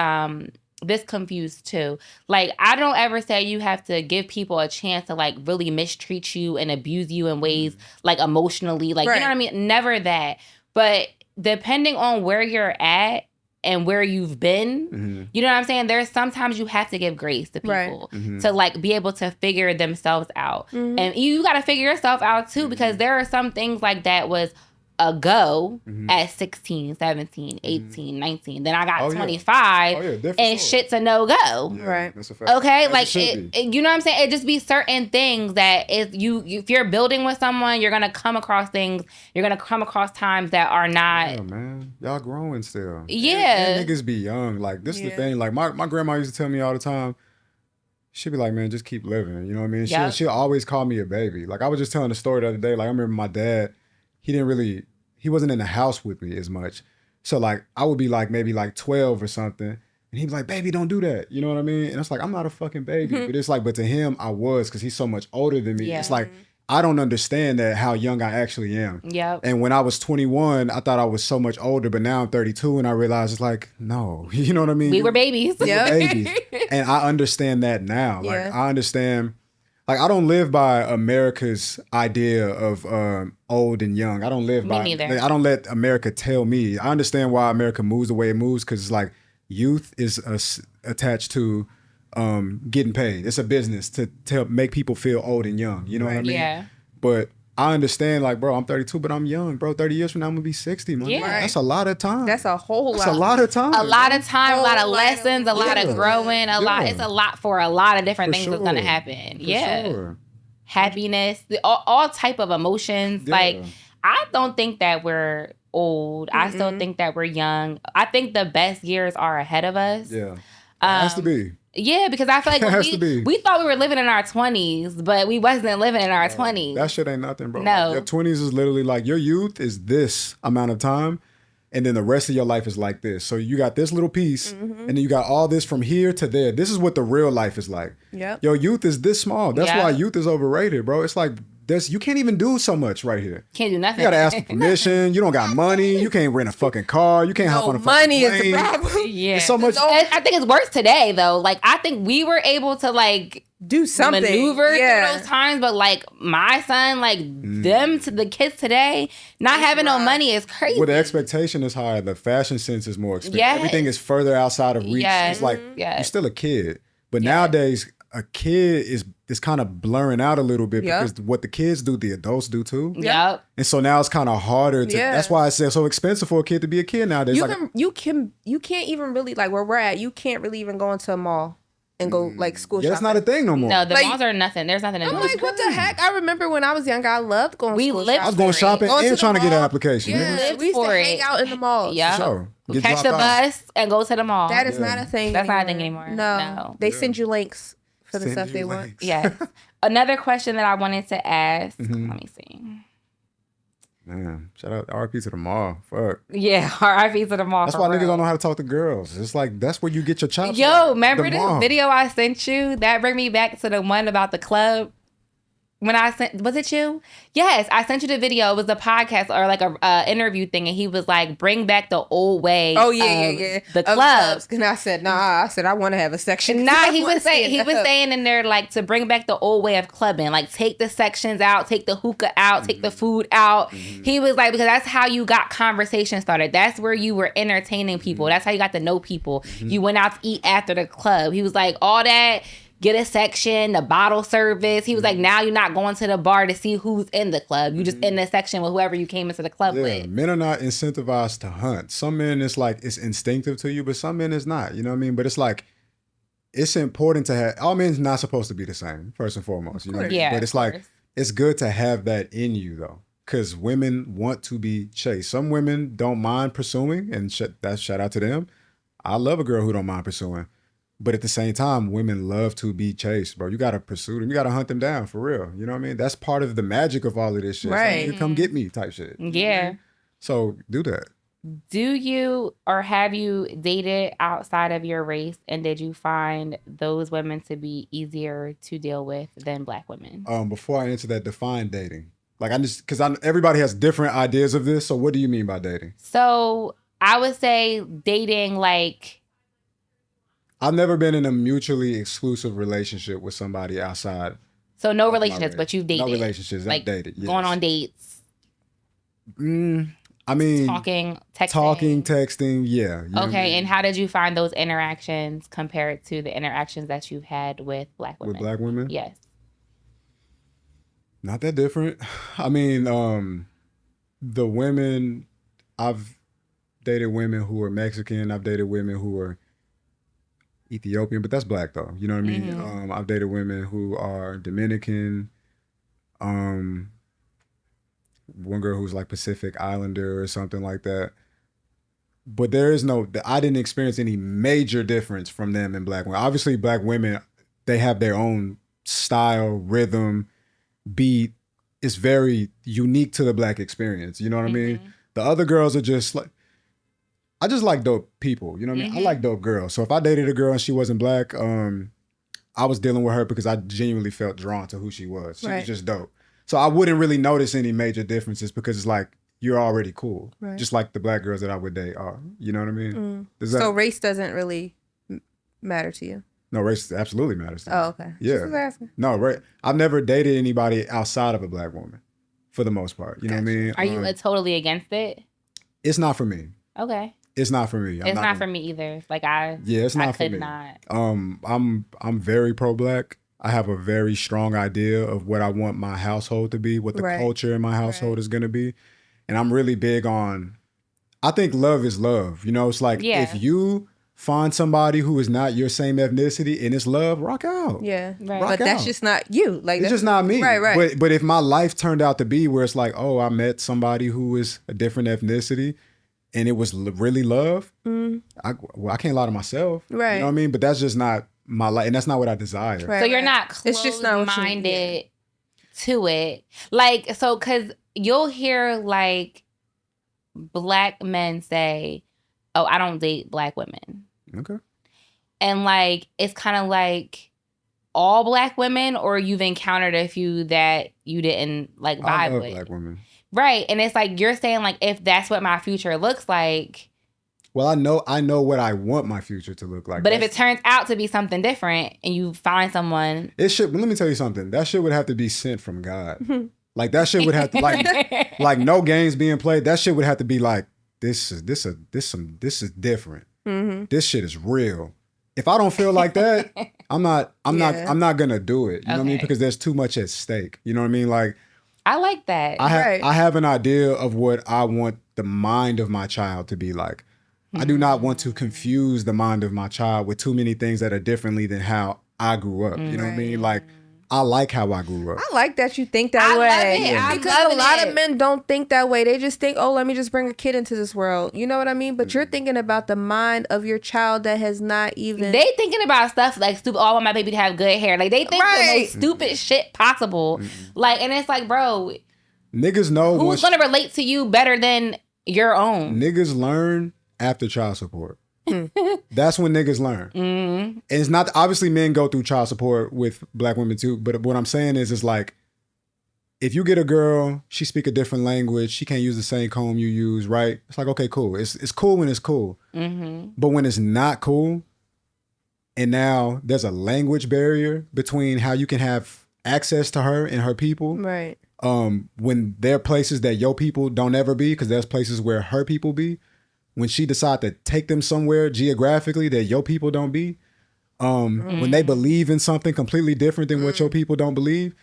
this confused too. Like, I don't ever say you have to give people a chance to like really mistreat you and abuse you in ways like emotionally, like you know what I mean? Never that. But depending on where you're at and where you've been, you know what I'm saying? There's sometimes you have to give grace to people to like be able to figure themselves out. And you got to figure yourself out too, because there are some things like that was a go at 16, 17, 18, 19. Then I got 25 and shit's a no go. Yeah, right. That's a fact. Okay, As like you know what I'm saying? It just be certain things that if you're building with someone, you're gonna come across things. You're gonna come across times that are not. Yeah, man, y'all growing still. Yeah, and niggas be young. Like this is the thing. Like my grandma used to tell me all the time. She'd be like, man, just keep living. You know what I mean? She'll always call me a baby. Like I was just telling a story the other day. Like I remember my dad. He wasn't in the house with me as much. So like I would be like maybe like 12 or something. And he'd be like, baby, don't do that. You know what I mean? And it's like, I'm not a fucking baby. But it's like, but to him, I was, because he's so much older than me. Yeah. It's like, I don't understand that how young I actually am. Yep. And when I was 21, I thought I was so much older, but now I'm 32 and I realize it's like, no. You know what I mean? We were babies. Yeah. Babies. And I understand that now. Like I understand. Like, I don't live by America's idea of old and young. I don't live by. Me neither. I don't let America tell me. I understand why America moves the way it moves, because it's like youth is attached to getting paid. It's a business to make people feel old and young. You know what I mean? Yeah. But I understand, like, bro, I'm 32, but I'm young, bro. 30 years from now, I'm gonna be 60, man. Yeah. That's a lot of time. That's a whole lot. That's a lot of time. A lot of time, a lot of Whole lot of- lessons, a lot of growing, a lot. It's a lot for a lot of different For things that's gonna sure. happen. For Yeah. sure. Happiness, all type of emotions. Yeah. Like, I don't think that we're old. I still think that we're young. I think the best years are ahead of us. Yeah. It has to be. Yeah, because I feel like It has to be. we thought we were living in our 20s, but we wasn't living in our 20s. That shit ain't nothing, bro. No. Like, your 20s is literally like, your youth is this amount of time, and then the rest of your life is like this. So you got this little piece, and then you got all this from here to there. This is what the real life is like. Yep. Your youth is this small. That's Yeah. why youth is overrated, bro. It's like, you can't even do so much right here. Can't do nothing. You gotta ask for permission. You don't got money. You can't rent a fucking car. You can't hop on a fucking money is the plane. problem. Yeah. There's so much. I think it's worse today though. Like, I think we were able to like Do something. maneuver through those times, but like my son, like the kids today, not having no money is crazy. Well, the expectation is higher. The fashion sense is more expensive. Yes. Everything is further outside of reach. Yes. It's like Yes. you're still a kid, but nowadays a kid is kind of blurring out a little bit Yep. because what the kids do, the adults do too. Yep. And so now it's kind of harder to. Yeah. That's why it's so expensive for a kid to be a kid nowadays. You can't even really, like where we're at, you can't really even go into a mall. and go like school Yeah, shopping. that's not a thing no more. No, the Like- malls are nothing. There's nothing to do. I'm like, what the heck? I remember when I was younger, I loved going We school lived shopping. I was going for it. shopping Going to and the trying to get an mall. application. Yeah, nigga. lived we used to for hang it. out in the malls. Yeah. Sure. Get Catch the dropped off. bus and go to the mall. That is not a thing. That's not a thing anymore. No, they send you links for the Send stuff you they want. links. Yes. Another question that I wanted to ask. Mm-hmm. Let me see. Man, shout out RP to the mall. Fuck. Yeah, RIP to the mall. That's for why real. niggas don't know how to talk to girls. It's like that's where you get your chops. Yo, at. remember The this mall. video I sent you? That bring me back to the one about the club. When I sent, was it you? Yes, I sent you the video. It was a podcast or like a interview thing, and he was like, "Bring back the old way." Oh yeah. The Of clubs. And I said, nah. I said I want to have a section. Nah, he was saying in there like to bring back the old way of clubbing, like take the sections out, take the hookah out, take the food out. He was like, because that's how you got conversation started. That's where you were entertaining people. That's how you got to know people. You went out to eat after the club. He was like, all that. Get a section, the bottle service. He was like, now you're not going to the bar to see who's in the club. You just in the section with whoever you came into the club Yeah, with. men are not incentivized to hunt. Some men, it's like it's instinctive to you, but some men it's not. You know what I mean? But it's like it's important to have. All men's not supposed to be the same. First and foremost, you know. What I mean? Yeah, but it's of like course. it's good to have that in you though, because women want to be chased. Some women don't mind pursuing, and that's shout out to them. I love a girl who don't mind pursuing. But at the same time, women love to be chased, bro. You got to pursue them. You got to hunt them down for real. You know what I mean? That's part of the magic of all of this shit. It's Right. like, you come get me type shit. You know what I Yeah. mean? So do that. Do you or have you dated outside of your race, and did you find those women to be easier to deal with than Black women? Before I answer that, define dating. Like because everybody has different ideas of this. So what do you mean by dating? So I would say dating like, I've never been in a mutually exclusive relationship with somebody outside. so no of my relationships, race. but you've dated. No relationships. Like I've dated. Yes. going on dates, I mean, talking, texting. texting. Yeah. You know what I Okay, mean? and how did you find those interactions compared to the interactions that you've had with Black women? With Black women? Yes. Not that different. I mean, the women, I've dated women who are Mexican. I've dated women who are Ethiopian, but that's Black though. You know what I mean? I've dated women who are Dominican. One girl who's like Pacific Islander or something like that. But there is I didn't experience any major difference from them and Black women. Obviously, Black women, they have their own style, rhythm, beat. It's very unique to the Black experience. You know what I mean? The other girls are just like, I just like dope people. You know what I mean? I like dope girls. So if I dated a girl and she wasn't Black, I was dealing with her because I genuinely felt drawn to who she was. She was just dope. So I wouldn't really notice any major differences because it's like, you're already cool. Right. Just like the Black girls that I would date are. You know what I mean? So race doesn't really matter to you? No, race absolutely matters to me. Oh, okay. Yeah. Just was asking. No, right. I've never dated anybody outside of a Black woman for the most part. You know what I mean? Are you totally against it? It's not for me. Okay. It's not for me. It's not for me either. Like it's not I for could me. not. I'm very pro-Black. I have a very strong idea of what I want my household to be, what the culture in my household is going to be. And I'm really big on, I think love is love. You know, it's like if you find somebody who is not your same ethnicity and it's love, rock out. Yeah. Right. But that's just not you. Like It's just not me. Right. But if my life turned out to be where it's like, oh, I met somebody who is a different ethnicity and it was really love, I can't lie to myself. Right. You know what I mean? But that's just not my life. And that's not what I desire. Right. So you're not It's just not what you- closed-minded to it. Like, so, because you'll hear, like, Black men say, oh, I don't date Black women. Okay. And, like, it's kind of like all Black women, or you've encountered a few that you didn't, like, I vibe love with. Black women. Right. And it's like, you're saying, like, if that's what my future looks like. Well, I know what I want my future to look like. But if it turns out to be something different and you find someone. It should, let me tell you something. That shit would have to be sent from God. Like that shit would have to like no games being played. That shit would have to be like, this is different. This shit is real. If I don't feel like that, I'm not gonna do it. You know what I mean? Because there's too much at stake. You know what I mean? Like I like that. I have an idea of what I want the mind of my child to be like. I do not want to confuse the mind of my child with too many things that are differently than how I grew up. You know what I mean? Like, I like how I grew up. I like that you think that I way. love it. Yeah. I'm Because a loving lot it. of men don't think that way. They just think, oh, let me just bring a kid into this world. You know what I mean? But you're thinking about the mind of your child that has not even... They thinking about stuff like stupid. Oh, I want my baby to have good hair. Like they think the most stupid shit possible. Like, and it's like, bro, Niggas know who's gonna relate to you better than your own? Niggas learn after child support. That's when niggas learn. And it's not, obviously men go through child support with black women too, but what I'm saying is like, if you get a girl, she speak a different language, she can't use the same comb you use, right? It's like, okay, cool. It's cool when it's cool. But when it's not cool, and now there's a language barrier between how you can have access to her and her people. Right. When there are places that your people don't ever be, because there's places where her people be, when she decide to take them somewhere geographically that your people don't be, when they believe in something completely different than what your people don't believe,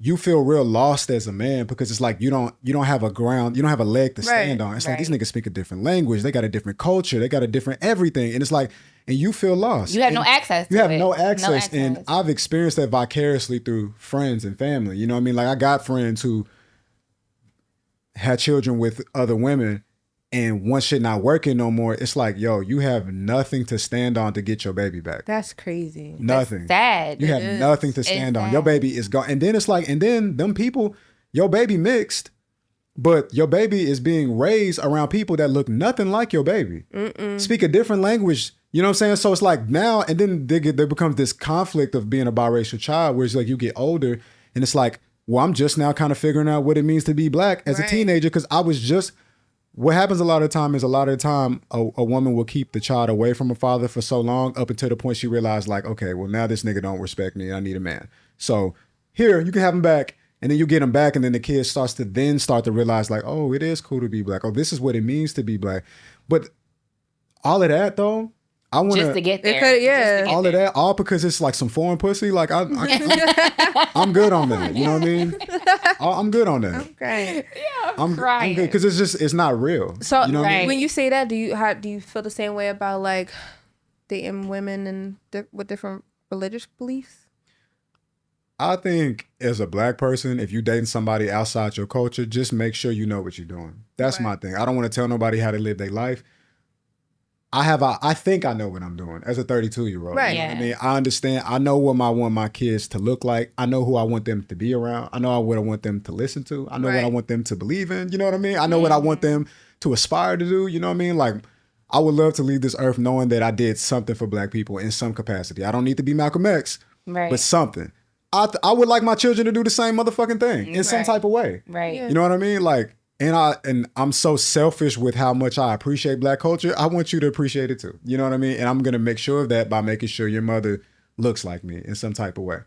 you feel real lost as a man, because it's like you don't have a ground, you don't have a leg to stand on. It's like these niggas speak a different language, they got a different culture, they got a different everything, and it's like, and you feel lost. You have no access to You have it. no access. And I've experienced that vicariously through friends and family. You know what I mean? Like, I got friends who had children with other women, and once shit not working no more, it's like, yo, you have nothing to stand on to get your baby back. That's crazy. Nothing. Sad. You have nothing to stand on. Your baby is gone. And then it's like, and then them people, your baby mixed, but your baby is being raised around people that look nothing like your baby. Speak a different language. You know what I'm saying? So it's like now, and then there becomes this conflict of being a biracial child, where it's like you get older and it's like, well, I'm just now kind of figuring out what it means to be black as a teenager, because I was just... What happens a lot of the time a woman will keep the child away from a father for so long, up until the point she realized, like, okay, well, now this nigga don't respect me. I need a man. So here, you can have him back, and then you get him back, and then the kid starts to realize, like, oh, it is cool to be black. Oh, this is what it means to be black. But all of that, though, I want just to get there. All of that, all because it's like some foreign pussy. Like, I'm good on that. You know what I mean? I'm good on that. Okay. Yeah, I'm good, because it's not real. So you know what I mean? when you say that, do you feel the same way about like dating women and with different religious beliefs? I think as a black person, if you dating somebody outside your culture, just make sure you know what you're doing. That's my thing. I don't want to tell nobody how to live their life. I think I know what I'm doing as a 32-year-old. Right. You know what I mean? I understand. I know what I want my kids to look like. I know who I want them to be around. I know what I want them to listen to. I know what I want them to believe in. You know what I mean? I know what I want them to aspire to do. You know what I mean? Like, I would love to leave this earth knowing that I did something for black people in some capacity. I don't need to be Malcolm X, but something. I would like my children to do the same motherfucking thing in some type of way. Right. Yeah. You know what I mean? Like, and I'm so selfish with how much I appreciate black culture. I want you to appreciate it too. You know what I mean? And I'm gonna make sure of that by making sure your mother looks like me in some type of way.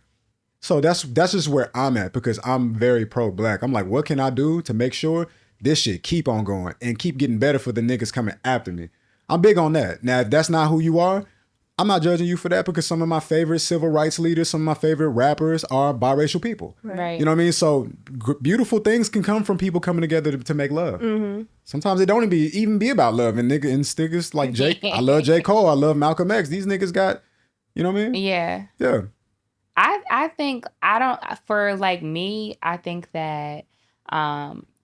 So that's just where I'm at, because I'm very pro-black. I'm like, what can I do to make sure this shit keep on going and keep getting better for the niggas coming after me? I'm big on that. Now, if that's not who you are, I'm not judging you for that, because some of my favorite civil rights leaders, some of my favorite rappers are biracial people. Right. You know what I mean? So beautiful things can come from people coming together to make love. Sometimes it don't even be about love. And niggas like Jake, I love J. Cole, I love Malcolm X. These niggas got, you know what I mean? Yeah. Yeah. I think for like me, I think that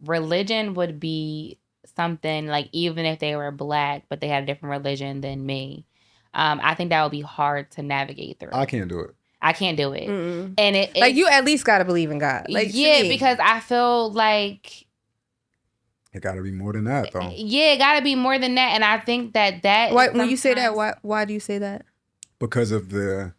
religion would be something like, even if they were black, but they had a different religion than me. I think that would be hard to navigate through. I can't do it. I can't do it. And it Like, you at least gotta believe in God. Like, yeah, because I feel like It got to be more than that, though. yeah, it got to be more than that. And I think that when you say that, why do you say that? Because of the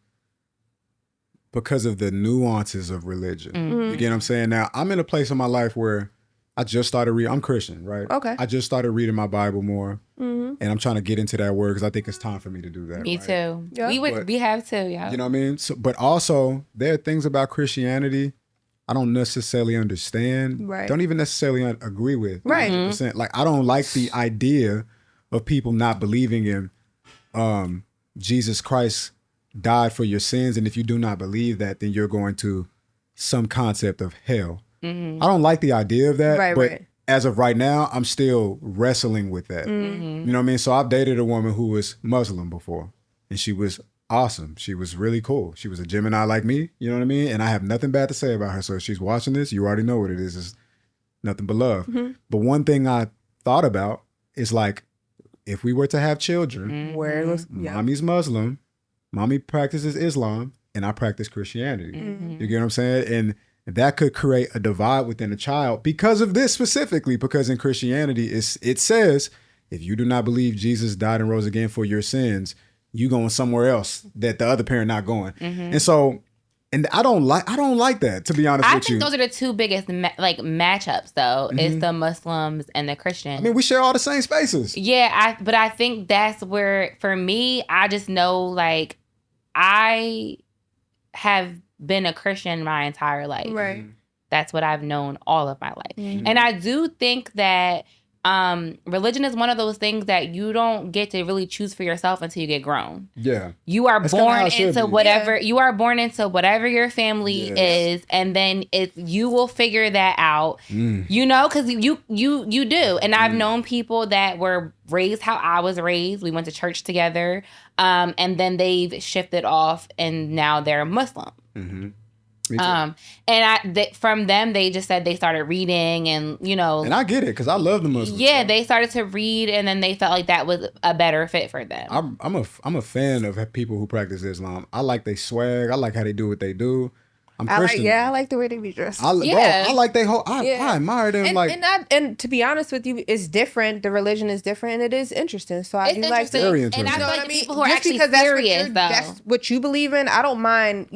nuances of religion. You get what I'm saying? Now, I'm in a place in my life where I just started reading. I'm Christian, right? Okay. I just started reading my Bible more, and I'm trying to get into that word because I think it's time for me to do that. me right? too. Yeah. We have to, yeah. You know what I mean? So, but also, there are things about Christianity I don't necessarily understand. Right. Don't even necessarily agree with. Right. 100%. Like, I don't like the idea of people not believing in Jesus Christ died for your sins, and if you do not believe that, then you're going to some concept of hell. I don't like the idea of that, Right, but right. as of right now, I'm still wrestling with that. You know what I mean? So I've dated a woman who was Muslim before, and she was awesome. She was really cool. She was a Gemini like me, you know what I mean? And I have nothing bad to say about her. So if she's watching this, you already know what it is. It's nothing but love. But one thing I thought about is like, if we were to have children, mommy's Muslim, mommy practices Islam, and I practice Christianity. You get what I'm saying? And that could create a divide within a child because of this specifically, because in Christianity, it says, if you do not believe Jesus died and rose again for your sins, you going somewhere else that the other parent not going. And so, and I don't like that, to be honest with you. I think those are the two biggest matchups though, is the Muslims and the Christians. I mean, we share all the same spaces. Yeah, but I think that's where, for me, I just know, like, I have been a Christian my entire life. Right. That's what I've known all of my life. And I do think that religion is one of those things that you don't get to really choose for yourself until you get grown. Yeah. You are That's kinda how born it should into be. whatever you are born into whatever your family is, and then you will figure that out. You know, because you do. And I've known people that were raised how I was raised. We went to church together, and then they've shifted off, and now they're Muslim. From them, they just said they started reading, and and I get it because I love the Muslims. Yeah, they started to read, and then they felt like that was a better fit for them. I'm a fan of people who practice Islam. I like they swag. I like how they do what they do. I'm Christian. I like the way they be dressed. Bro, I like they whole. I admire them. And to be honest with you, it's different. The religion is different, and it is interesting. So I do like that. Very interesting. And I feel like the people who are Just actually because serious, that's what you believe in, I don't mind,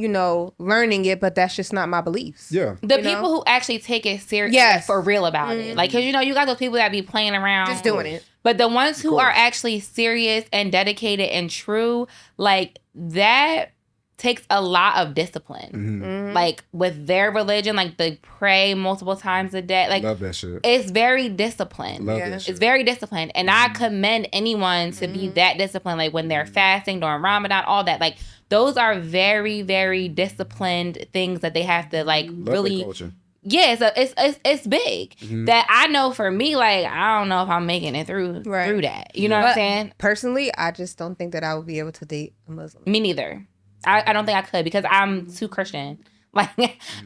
learning it, but that's just not my beliefs. Yeah. The people who actually take it serious, for real about it. Like, because, you got those people that be playing around. Just doing it. But the ones who are actually serious and dedicated and true, like, that takes a lot of discipline. Like, with their religion, like, they pray multiple times a day. Like, love that shit. It's very disciplined. Love that shit. It's very disciplined. And I commend anyone to be that disciplined, like when they're fasting, during Ramadan, all that. Like, those are very, very disciplined things that they have to, like, love really... their culture. Yeah, it's big. That I know for me, like, I don't know if I'm making it through that. You know what I'm saying? Personally, I just don't think that I would be able to date a Muslim. Me neither. I don't think I could, because I'm too Christian. Like,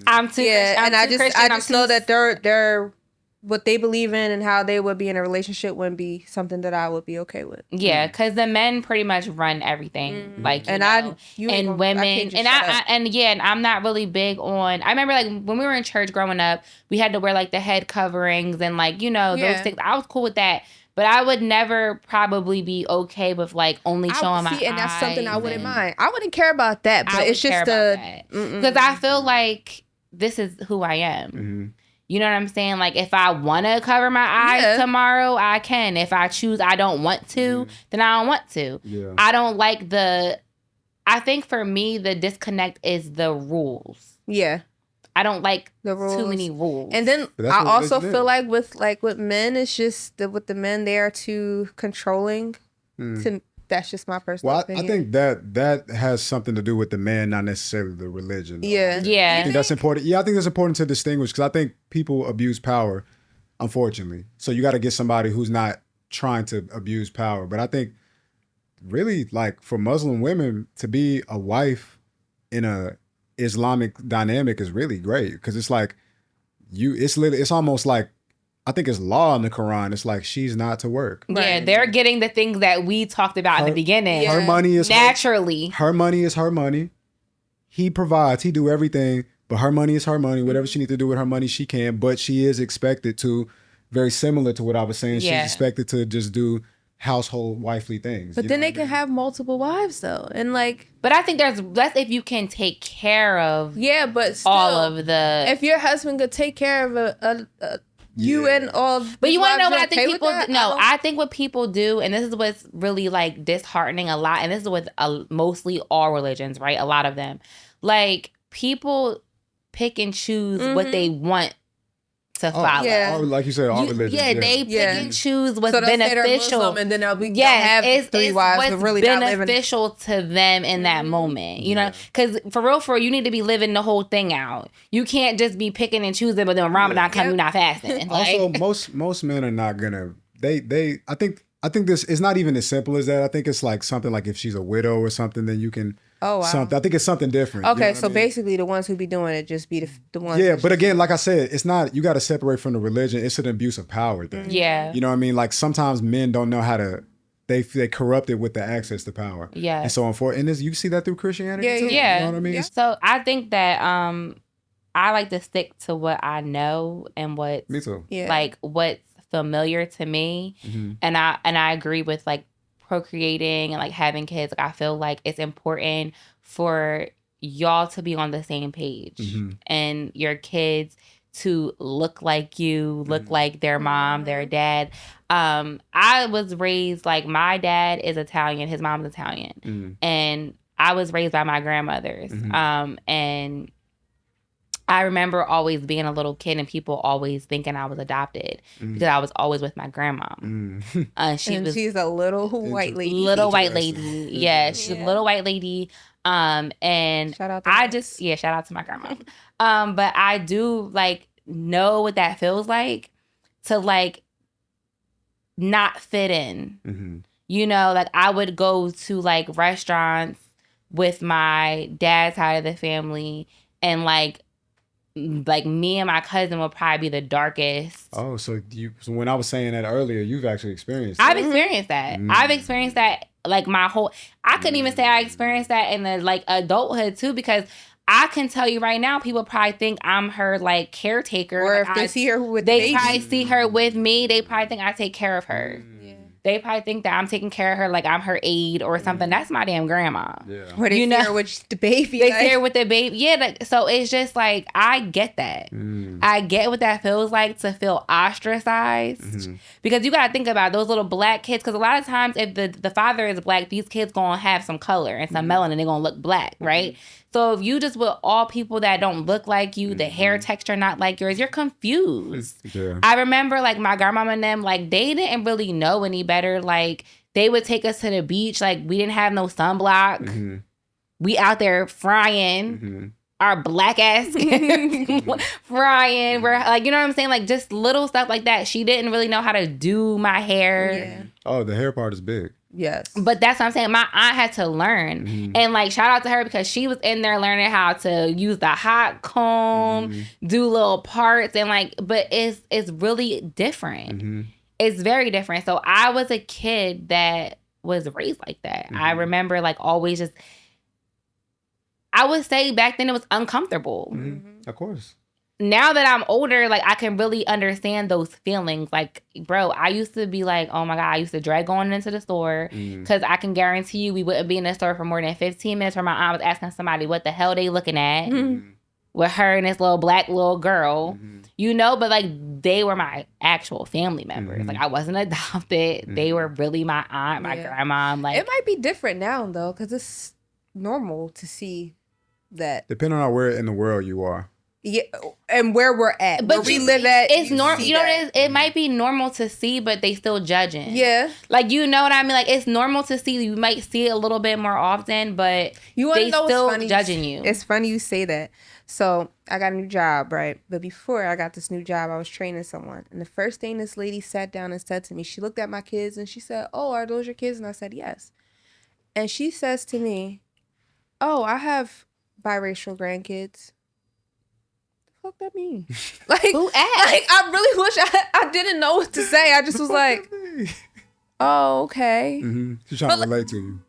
I'm too and I just too know that they're what they believe in and how they would be in a relationship wouldn't be something that I would be okay with. Yeah, because the men pretty much run everything. Like, women, and I'm not really big on. I remember, like, when we were in church growing up, we had to wear, like, the head coverings and, like, those things. I was cool with that. But I would never probably be okay with, like, only showing my eyes. And that's something I wouldn't mind. I wouldn't care about that, but it's just because I feel like this is who I am. You know what I'm saying? Like, if I want to cover my eyes tomorrow, I can. If I choose I don't want to, then I don't want to. Yeah. I don't like I think for me, the disconnect is the rules. Yeah. I don't like the rules. Too many rules. And then I also feel like with men, it's just with the men, they are too controlling. That's just my personal opinion. I think that has something to do with the man, not necessarily the religion. Yeah. Yeah. I think that's important. Yeah, I think it's important to distinguish, because I think people abuse power, unfortunately. So you got to get somebody who's not trying to abuse power. But I think really, like, for Muslim women to be a wife in a Islamic dynamic is really great, because it's like it's almost like, I think it's law in the Quran. It's like, she's not to work. Yeah, they're getting the things that we talked about in the beginning. Her money is naturally. Her money is her money. He provides. He do everything, but her money is her money. Whatever she needs to do with her money, she can. But she is expected to, very similar to what I was saying. She's expected to just do household wifely things. But then they can have multiple wives though, and like. But I think that's if you can take care of. Yeah, but still, all of the. If your husband could take care of you and all. But you want to know what I think people? I think what people do, and this is what's really, like, disheartening a lot, and this is with mostly all religions, right? A lot of them, like, people pick and choose what they want to follow. Yeah. Like you said, all religions. Yeah, they pick and choose what's so beneficial. Muslim, and then they'll have 3 wives, what's but really beneficial to them in that moment. You know, because for real, you need to be living the whole thing out. You can't just be picking and choosing, but then Ramadan come, you're not fasting. Also, most men are not gonna. I think this is not even as simple as that. I think it's like something like if she's a widow or something, then you can. Oh, wow. Something. I think it's something different. Okay, you know so basically the ones who be doing it just be the ones. Yeah, but again, like I said, it's not, you got to separate from the religion. It's an abuse of power thing. Yeah. You know what I mean? Like sometimes men don't know how to, they corrupt it with the access to power. Yeah. And so on forth. And this, you see that through Christianity too? Yeah. You know what I mean? Yeah. So I think that I like to stick to what I know and what Me too. Yeah. like what's familiar to me. Mm-hmm. And I agree with like procreating and like having kids. Like I feel like it's important for y'all to be on the same page and your kids to look like you, look like their mom, their dad. I was raised like my dad is Italian, his mom's Italian, and I was raised by my grandmothers. And I remember always being a little kid and people always thinking I was adopted because I was always with my grandma. She's a little white lady. Little white lady. Yeah, she's a little white lady. And shout out to shout out to my grandma. But I do like know what that feels like to like not fit in. You know, like I would go to like restaurants with my dad's side of the family and like me and my cousin would probably be the darkest. Oh, so when I was saying that earlier, you've actually experienced that. I've experienced that. I've experienced that like my whole, I couldn't even say I experienced that in the like adulthood too, because I can tell you right now, people probably think I'm her like caretaker. Or like, if they see her with they probably see her with me, they probably think I take care of her. They probably think that I'm taking care of her like I'm her aide or something. That's my damn grandma. Yeah. Or they see her with the baby. They see her with the baby. Yeah, like, so it's just like, I get that. I get what that feels like to feel ostracized. Because you got to think about those little black kids. Because a lot of times if the father is black, these kids going to have some color and some melanin. They're going to look black, right? So if you just with all people that don't look like you, the hair texture not like yours, you're confused. Yeah. I remember like my grandmama and them, like they didn't really know any better. Like they would take us to the beach. Like we didn't have no sunblock. We out there frying our black ass frying. We're like, you know what I'm saying? Like just little stuff like that. She didn't really know how to do my hair. Yeah. Oh, the hair part is big. Yes. But that's what I'm saying. My aunt had to learn. And like shout out to her because she was in there learning how to use the hot comb, do little parts and like, but it's really different. It's very different. So I was a kid that was raised like that. I remember like always just, I would say back then it was uncomfortable. Of course. Now that I'm older, like I can really understand those feelings. Like, bro, I used to be like, oh my God, I used to dread going into the store because I can guarantee you we wouldn't be in the store for more than 15 minutes where my aunt was asking somebody what the hell they looking at with her and this little black little girl, you know, but like they were my actual family members. Like I wasn't adopted. They were really my aunt, my grandma. Like it might be different now though, because it's normal to see that. Depending on where in the world you are. Yeah, and where we're at, but where we live at, it's normal. You know what it is? It might be normal to see, but they still judging. Yeah, like you know what I mean. Like it's normal to see. You might see it a little bit more often, but they still judging you. It's funny you say that. So I got a new job, right? But before I got this new job, I was training someone, and the first thing this lady sat down and said to me, she looked at my kids and she said, "Oh, are those your kids?" And I said, "Yes." And she says to me, "Oh, I have biracial grandkids." Fuck that mean? Like, who asked? Like, I really wish I didn't know what to say. I just was like, oh, okay. She's trying to relate to you.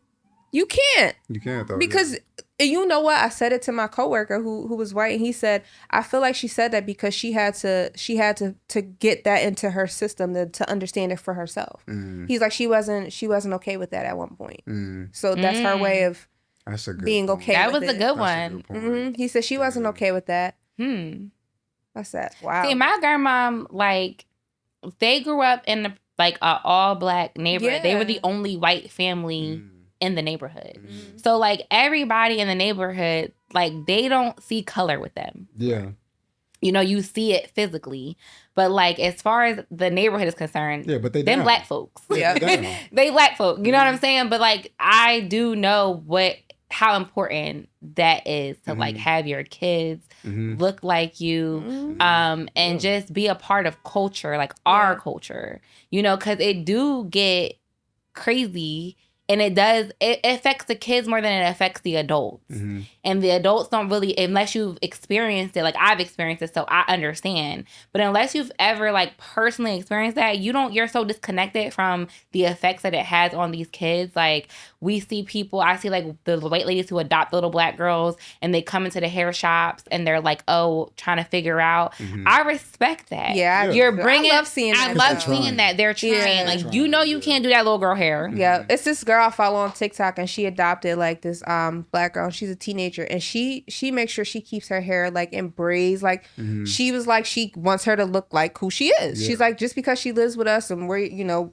You can't. You can't though. Because you know what? I said it to my coworker who was white, and he said, I feel like she said that because she had to get that into her system to understand it for herself. He's like, she wasn't okay with that at one point. So that's her way of being okay that with was it. a good one. He said she wasn't okay with that. I said, wow. See, my grandma, like, they grew up in a all black neighborhood. Yeah. They were the only white family in the neighborhood. So, like, everybody in the neighborhood, like, they don't see color with them. Yeah. you see it physically. But like as far as the neighborhood is concerned, but they them down. black folks. Yeah. They black folk. You know what I'm saying? But like I do know how important that is to like have your kids look like you and just be a part of culture, like our culture. Because it do get crazy. And it affects the kids more than it affects the adults. And the adults don't really, unless you've experienced it, like I've experienced it, so I understand. But unless you've ever like personally experienced that, you're so disconnected from the effects that it has on these kids. Like I see like the white ladies who adopt little black girls and they come into the hair shops and they're like, trying to figure out. I respect that. Yeah. You're bringing, I love seeing that. I love seeing that. They're trying. Yeah. Like, you can't do that little girl hair. Yeah. It's this girl I follow on TikTok and she adopted like this black girl. She's a teenager and she makes sure she keeps her hair like in braids. Like she was like she wants her to look like who she is. Yeah. She's like, just because she lives with us and we're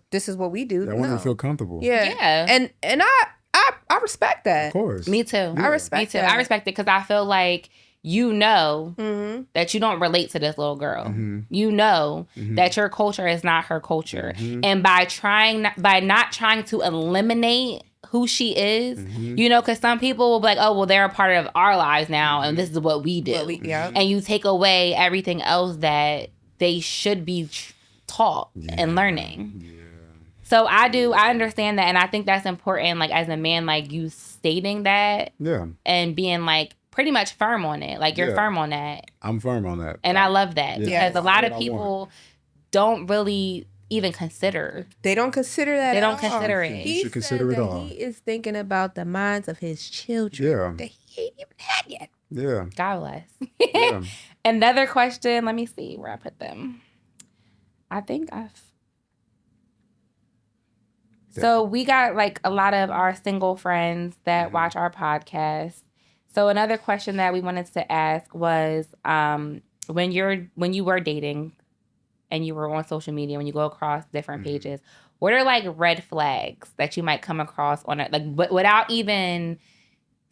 this is what we do. I want her to feel comfortable. Yeah. And I respect that. Of course. Me too. I respect that. I respect it because I feel like that you don't relate to this little girl. That your culture is not her culture. And by not trying to eliminate who she is, because some people will be like, oh, well, they're a part of our lives now and this is what we do. And you take away everything else that they should be taught and learning. So I understand that, and I think that's important, like as a man, like you stating that and being like pretty much firm on it. Like you're firm on that. I'm firm on that. And I love that because a lot of people don't really even consider. They don't consider that. They don't consider it. You should consider it all. He is thinking about the minds of his children that he ain't even had yet. Yeah. God bless. Another question. Let me see where I put them. I think So we got like a lot of our single friends that watch our podcast. So another question that we wanted to ask was when you were dating and you were on social media, when you go across different pages, what are like red flags that you might come across on it? Like, but without even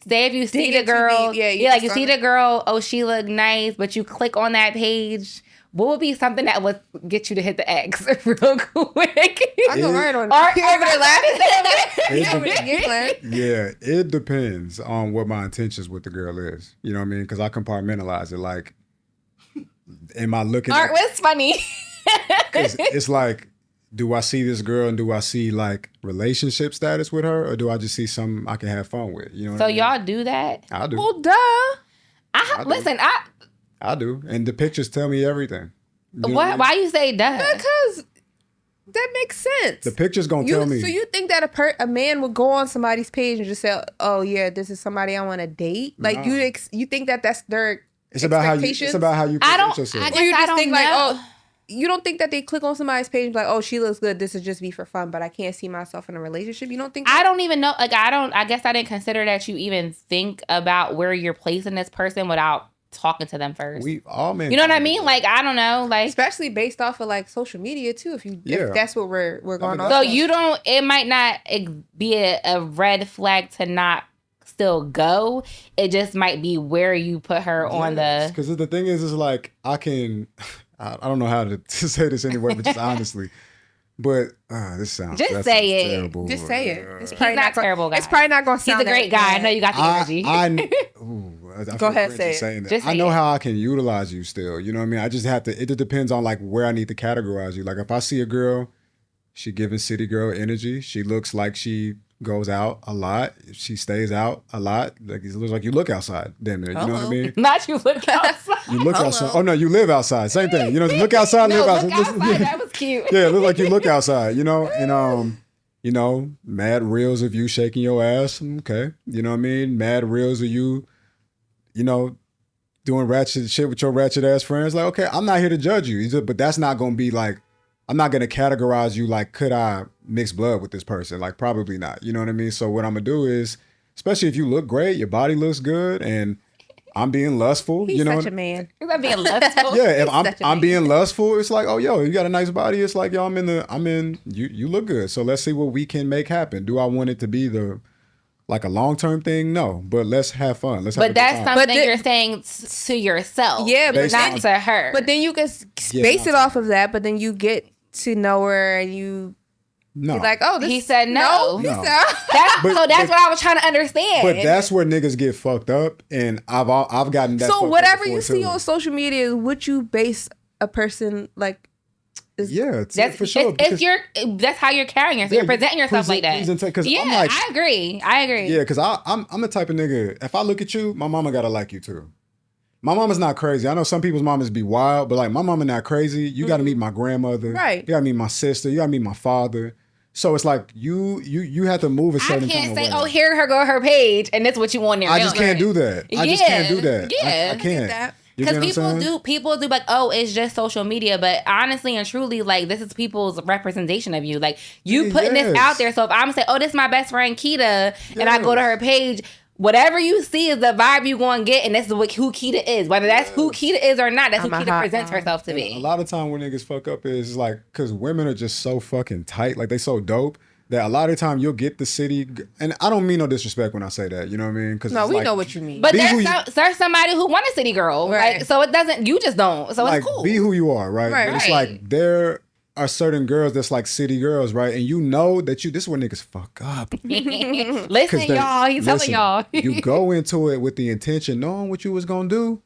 say if you see the girl, you see the girl, oh, she look nice, but you click on that page. What would be something that would get you to hit the X real quick? I go right on. Yeah, it depends on what my intentions with the girl is. You know what I mean? Because I compartmentalize it. Like, am I looking at... What's funny? Because it's like, do I see this girl and do I see like relationship status with her, or do I just see something I can have fun with? You know what I mean? Y'all do that? I do. Well, duh. Listen, I do. And the pictures tell me everything. You know what? I mean? Why you say duh? Because that makes sense. The picture's going to tell me. So you think that a man would go on somebody's page and just say, oh, yeah, this is somebody I want to date? Like, you think that that's their expectations? It's about how you present yourself. I guess you just think like, oh, you don't think that they click on somebody's page and be like, oh, she looks good. This is just be for fun, but I can't see myself in a relationship. You don't think that? I don't even know. Like, I guess I didn't consider that you even think about where you're placing this person without talking to them first. We all men. You know what I mean? Like, I don't know. Like, especially based off of like social media too. If that's what we're going on. So you don't. It might not be a red flag to not still go. It just might be where you put her on the. Because the thing is like I don't know how to say this anyway, but just honestly. But this sounds just say it. Terrible. Just say it. It's probably not terrible, guys. It's probably not going to sound. He's a great guy. I know you got the energy. I go ahead, say it. I know how I can utilize you still. You know what I mean? I just have to. It depends on like where I need to categorize you. Like if I see a girl, she giving city girl energy. She looks like she goes out a lot. She stays out a lot. Like it looks like you look outside. Damn it. You know what I mean? Not you look outside. You look outside. Oh no, you live outside. Same thing. You know, look outside, live outside. Look outside. That was cute. Yeah, it looks like you look outside. You know, and mad reels of you shaking your ass. Okay, you know what I mean? Mad reels of you. Doing ratchet shit with your ratchet ass friends. Like, okay, I'm not here to judge you, but that's not gonna be like. I'm not going to categorize you like, could I mix blood with this person? Like, probably not. You know what I mean? So what I'm going to do is, especially if you look great, your body looks good, and I'm being lustful. He's such a man. You're not being lustful. Yeah, if I'm being lustful, it's like, oh, yo, you got a nice body. It's like, yo, you look good. So let's see what we can make happen. Do I want it to be the Like a long-term thing, no. But let's have fun. Let's have a But good that's time. something you're saying to yourself. Yeah, but not to her. But then you can base it off of that, but then you get to know her and you be like, oh, he said no. He said, that's what I was trying to understand. But that's where niggas get fucked up, and I've gotten that. So whatever you see too. on social media is what you base a person like. That's for sure. That's how you're carrying yourself. You're presenting yourself like that. Yeah, I agree. Yeah, because I'm the type of nigga. If I look at you, my mama gotta like you too. My mama's not crazy. I know some people's mamas be wild, but like my mama not crazy. You gotta meet my grandmother. Right. You gotta meet my sister. You gotta meet my father. So it's like you have to move a certain kind of way. I can't say, oh, here her go her page, and that's what you want there. I just can't do that. I just can't do that. Yeah, I can't. Because people do like, oh, it's just social media, but honestly and truly, like, this is people's representation of you. Like, you putting this out there. So if I'm saying, oh, this is my best friend Keita, and I go to her page, whatever you see is the vibe you going to get, and this is who Keita is. Whether that's who Keita is or not, that's who Keita presents herself to be. A lot of time when niggas fuck up is like, because women are just so fucking tight, like they so dope, that a lot of time you'll get the city, and I don't mean no disrespect when I say that, you know what I mean? Because no, we know what you mean. But there's somebody who want a city girl, right? Like, so it doesn't. You just don't. So like, it's cool. Be who you are, right? Right. But it's like there are certain girls that's like city girls, right? And you know that this is where niggas fuck up. Listen, y'all. He's telling y'all. You go into it with the intention, knowing what you was gonna do,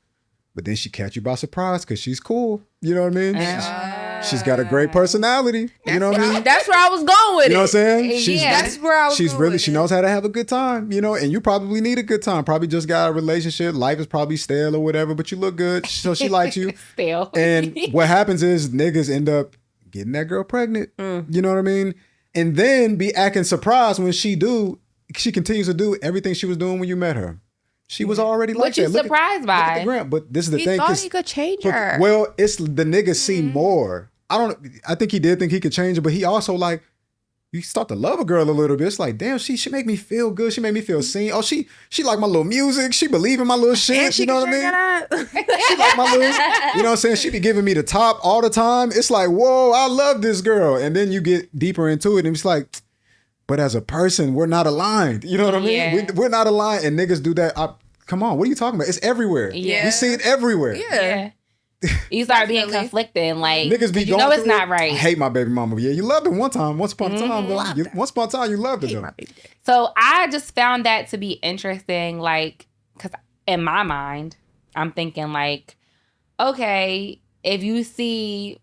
but then she catch you by surprise because she's cool. You know what I mean? She's got a great personality. You know what I mean? That's where I was going with it. You know what I'm saying? That's where I was going with she knows how to have a good time, you know, and you probably need a good time. Probably just got a relationship. Life is probably stale or whatever, but you look good. So she likes you. Stale. And what happens is niggas end up getting that girl pregnant. You know what I mean? And then be acting surprised when she continues to do everything she was doing when you met her. She was already like that. What you surprised by? Look at the gram. But this is the thing. He thought he could change her. Well, it's the niggas see more. I think he did think he could change her, but he also like, you start to love a girl a little bit. It's like, damn, she make me feel good. She made me feel seen. Oh, she like my little music. She believe in my little shit. You know what I mean? She like my little, you know what I'm saying? She be giving me the top all the time. It's like, whoa, I love this girl. And then you get deeper into it and it's like, but as a person, we're not aligned. You know what I mean? Yeah. We're not aligned, and niggas do that. Come on, what are you talking about? It's everywhere. Yeah. We see it everywhere. Yeah. You start being conflicting, like, niggas be you know it's not I right. hate my baby mama. Yeah, you loved her one time. Once upon a time. Once upon a time, you loved her though. So I just found that to be interesting, like, because in my mind, I'm thinking like, okay, if you see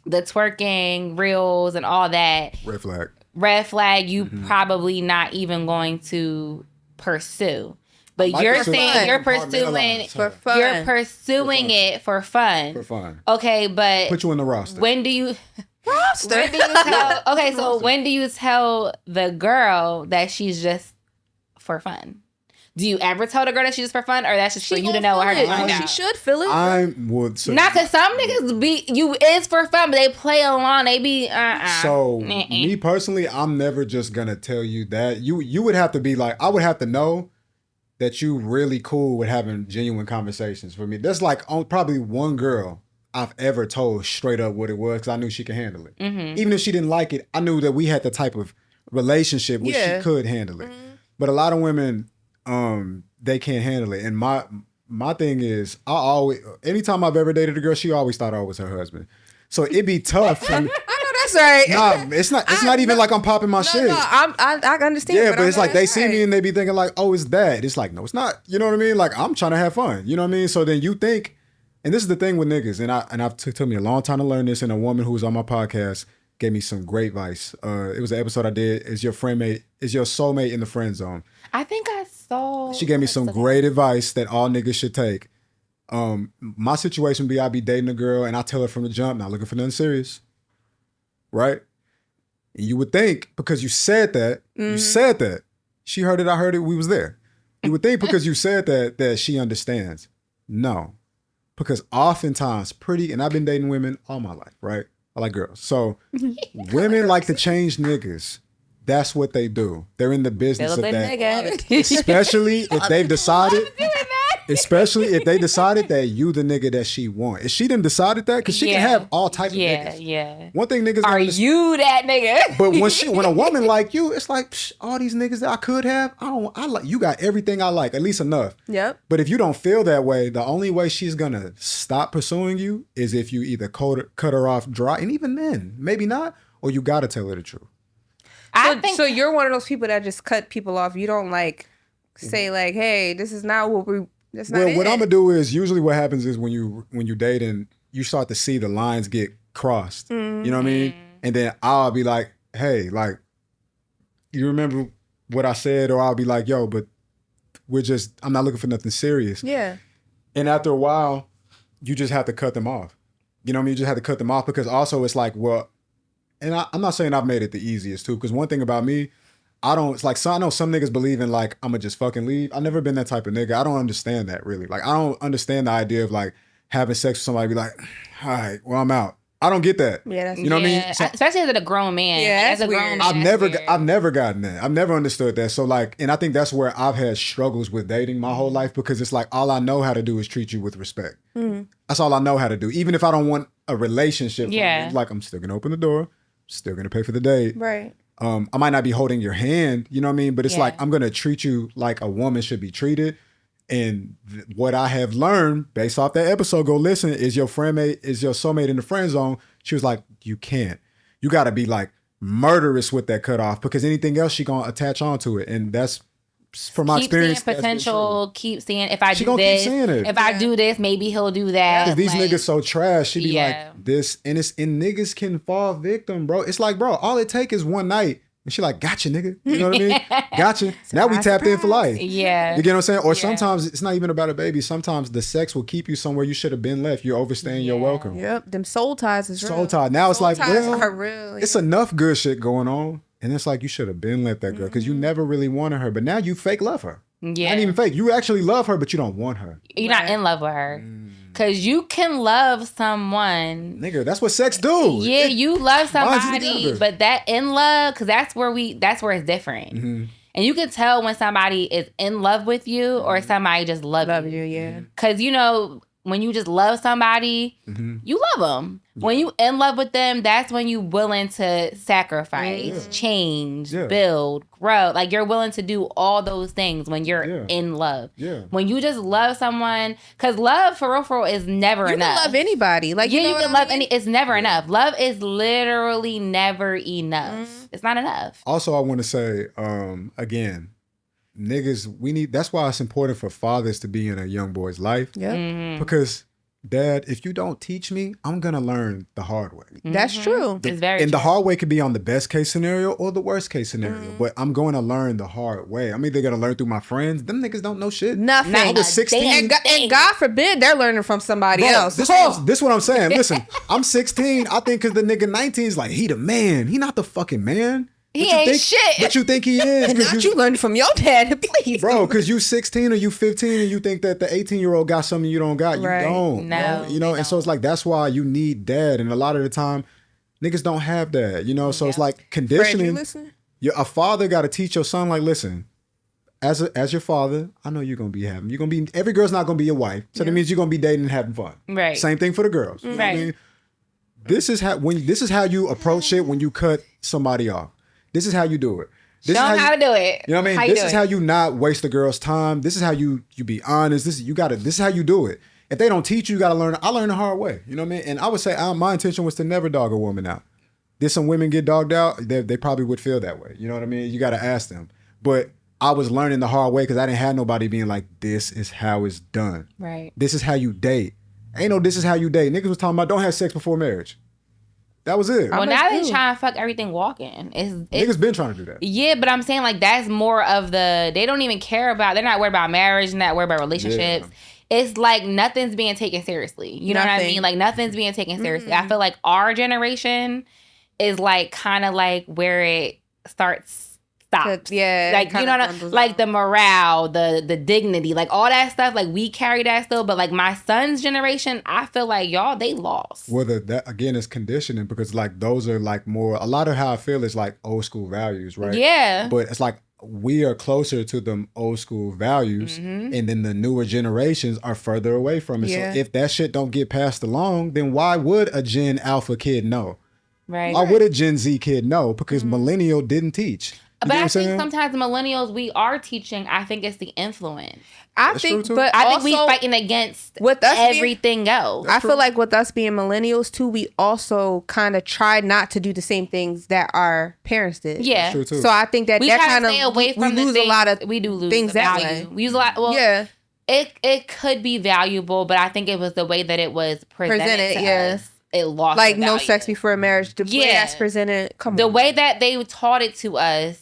the twerking reels and all that, red flag, you probably not even going to pursue. But you're saying you're pursuing for fun. You're pursuing it for fun. For fun. Okay, but put you in the roster. When do you tell? Okay, so when do you tell the girl that she's just for fun? Do you ever tell the girl that she's just for fun, or that's just for you to know her to find out? She should feel it. I would say not because some niggas is for fun, but they play along. They be So me personally, I'm never just gonna tell you that. You would have to be like, I would have to know that you really cool with having genuine conversations. For me, there's like probably one girl I've ever told straight up what it was because I knew she could handle it. Mm-hmm. Even if she didn't like it, I knew that we had the type of relationship where she could handle it. Mm-hmm. But a lot of women, they can't handle it. And my thing is, anytime I've ever dated a girl, she always thought I was her husband. So it'd be tough for me. That's right. Nah, it's not even like I'm popping my shit. No, I understand. Yeah, but it's like they see me and they be thinking like, oh, it's that. It's like, no, it's not. You know what I mean? Like, I'm trying to have fun. You know what I mean? So then you think, and this is the thing with niggas, and I've took me a long time to learn this, and a woman who was on my podcast gave me some great advice. It was an episode I did. Is your soulmate in the friend zone? I think I saw. She gave me some great advice that all niggas should take. My situation would be, I'd be dating a girl and I tell her from the jump, not looking for nothing serious. Right? And you would think, because you said that, she heard it, I heard it, we was there. You would think because you said that she understands. No. Because oftentimes and I've been dating women all my life, right? I like girls. So women like to change niggas. That's what they do. They're in the business of that. Especially if they've decided. Especially if they decided that you the nigga that she want. If she didn't decided that, because she can have all type of niggas. Yeah. One thing niggas Are you that nigga? But when a woman like you, it's like all these niggas that I could have, I like you got everything I like, at least enough. Yep. But if you don't feel that way, the only way she's gonna stop pursuing you is if you either cut her off dry, and even then, maybe not, or you gotta tell her the truth. So you're one of those people that just cut people off. You don't like say like, hey, this is not what we. That's not it. What I'm gonna do is usually what happens is when you date and you start to see the lines get crossed. You know what I mean? And then I'll be like, hey, like, you remember what I said? Or I'll be like, yo, but I'm not looking for nothing serious. Yeah. And after a while, you just have to cut them off. You know what I mean? You just have to cut them off because also it's like, well, and I'm not saying I've made it the easiest too, because one thing about me, I know some niggas believe in like, I'ma just fucking leave. I've never been that type of nigga. I don't understand that really. Like, I don't understand the idea of like having sex with somebody, be like, all right, well, I'm out. I don't get that. Yeah, that's you know what I mean? So, especially as a grown man. Yeah, as a grown man. I've never gotten that. I've never understood that. So like, and I think that's where I've had struggles with dating my whole life, because it's like all I know how to do is treat you with respect. That's all I know how to do. Even if I don't want a relationship, from you, like I'm still gonna open the door, still gonna pay for the date. Right. I might not be holding your hand, you know what I mean? But it's like, I'm going to treat you like a woman should be treated. And what I have learned based off that episode, go listen, is your soulmate in the friend zone. She was like, you can't. You got to be like murderous with that cutoff, because anything else she going to attach onto it. And that's, from my experience, seeing potential. Keep seeing if I she do this. Keep seeing it. If I do this, maybe he'll do that. Because these niggas so trash. She be like this, and niggas can fall victim, bro. It's like, bro, all it take is one night, and she like, gotcha, nigga. You know what I mean? Gotcha. Now we tapped in for life. Yeah. You get what I'm saying? Or sometimes it's not even about a baby. Sometimes the sex will keep you somewhere you should have been left. You're overstaying your welcome. Yep. Them soul ties is real. Soul tie. Now it's like, well, are real. it's enough good shit going on, and it's like you should have been left that girl because you never really wanted her, but now you fake love her. Yeah. Not even fake. You actually love her, but you don't want her. You're not in love with her. Because you can love someone. Nigga, that's what sex do. Yeah, you love somebody, together. but that in love, because that's where it's different. And you can tell when somebody is in love with you or somebody just loves you. Yeah. Because, you know, when you just love somebody, you love them. When you in love with them, that's when you willing to sacrifice, change, build, grow. Like, you're willing to do all those things when you're in love. Yeah. When you just love someone, because love for real is never enough. You can love anybody. Like, you know can love any. It's never enough. Love is literally never enough. It's not enough. Also, I want to say, again, niggas, that's why it's important for fathers to be in a young boy's life. Yeah. Because, Dad, if you don't teach me, I'm going to learn the hard way. That's true. It's very true. And the hard way could be on the best case scenario or the worst case scenario. But I'm going to learn the hard way. I'm either going to learn through my friends. Them niggas don't know shit. Nothing. I was 16. And God forbid they're learning from somebody else. This what I'm saying. Listen, I'm 16. I think because the nigga 19 is like, he the man. He not the fucking man. He ain't shit. But you think he is. And not you learned from your dad, please. Bro, because you 16 or you 15 and you think that the 18-year-old got something you don't got. You don't. No. You know, and so it's like, that's why you need dad. And a lot of the time, niggas don't have that. You know, so it's like conditioning. A father got to teach your son, like, listen, as your father, I know you're going to be every girl's not going to be your wife. So that means you're going to be dating and having fun. Right. Same thing for the girls. You know what I mean? This is how you approach it when you cut somebody off. This is how you do it. Show them how to do it. You know what I mean? This is how you not waste a girl's time. This is how you be honest. This is how you do it. If they don't teach you, you got to learn. I learned the hard way. You know what I mean? And I would say my intention was to never dog a woman out. Did some women get dogged out? They probably would feel that way. You know what I mean? You got to ask them. But I was learning the hard way because I didn't have nobody being like, this is how it's done. Right. This is how you date. Ain't no this is how you date. Niggas was talking about don't have sex before marriage. That was it. Well, now they trying to fuck everything walking. Niggas been trying to do that. Yeah, but I'm saying like that's more of they don't even care about, they're not worried about marriage, not worried about relationships. Yeah. It's like nothing's being taken seriously. You know what I mean? Like nothing's being taken seriously. I feel like our generation is like kind of like where it stops. Yeah. Like, you know what I mean? Like the morale, the dignity, like all that stuff, like we carry that still. But like my son's generation, I feel like y'all, they lost. Well, that again is conditioning because like those are like more, a lot of how I feel is like old school values, right? Yeah. But it's like we are closer to them old school values, and then the newer generations are further away from it. Yeah. So if that shit don't get passed along, then why would a Gen Alpha kid know? Right. Why would a Gen Z kid know? Because millennial didn't teach. You But get what I I'm think saying? sometimes millennials, we are teaching. I think it's the influence. I That's think, true, too. but I think also, we fighting against with us being- everything else. I feel like with us being millennials too, we also kind of try not to do the same things that our parents did. Yeah. True, too. So I think that We that try kind to of stay away from we the lose things, a lot of we do lose things the that value. way. We use a lot. Well, Yeah. it could be valuable, but I think it was the way that it was presented to us. It lost Like the no value. sex before marriage. The way Yeah. that's presented. Come The on. way that they taught it to us,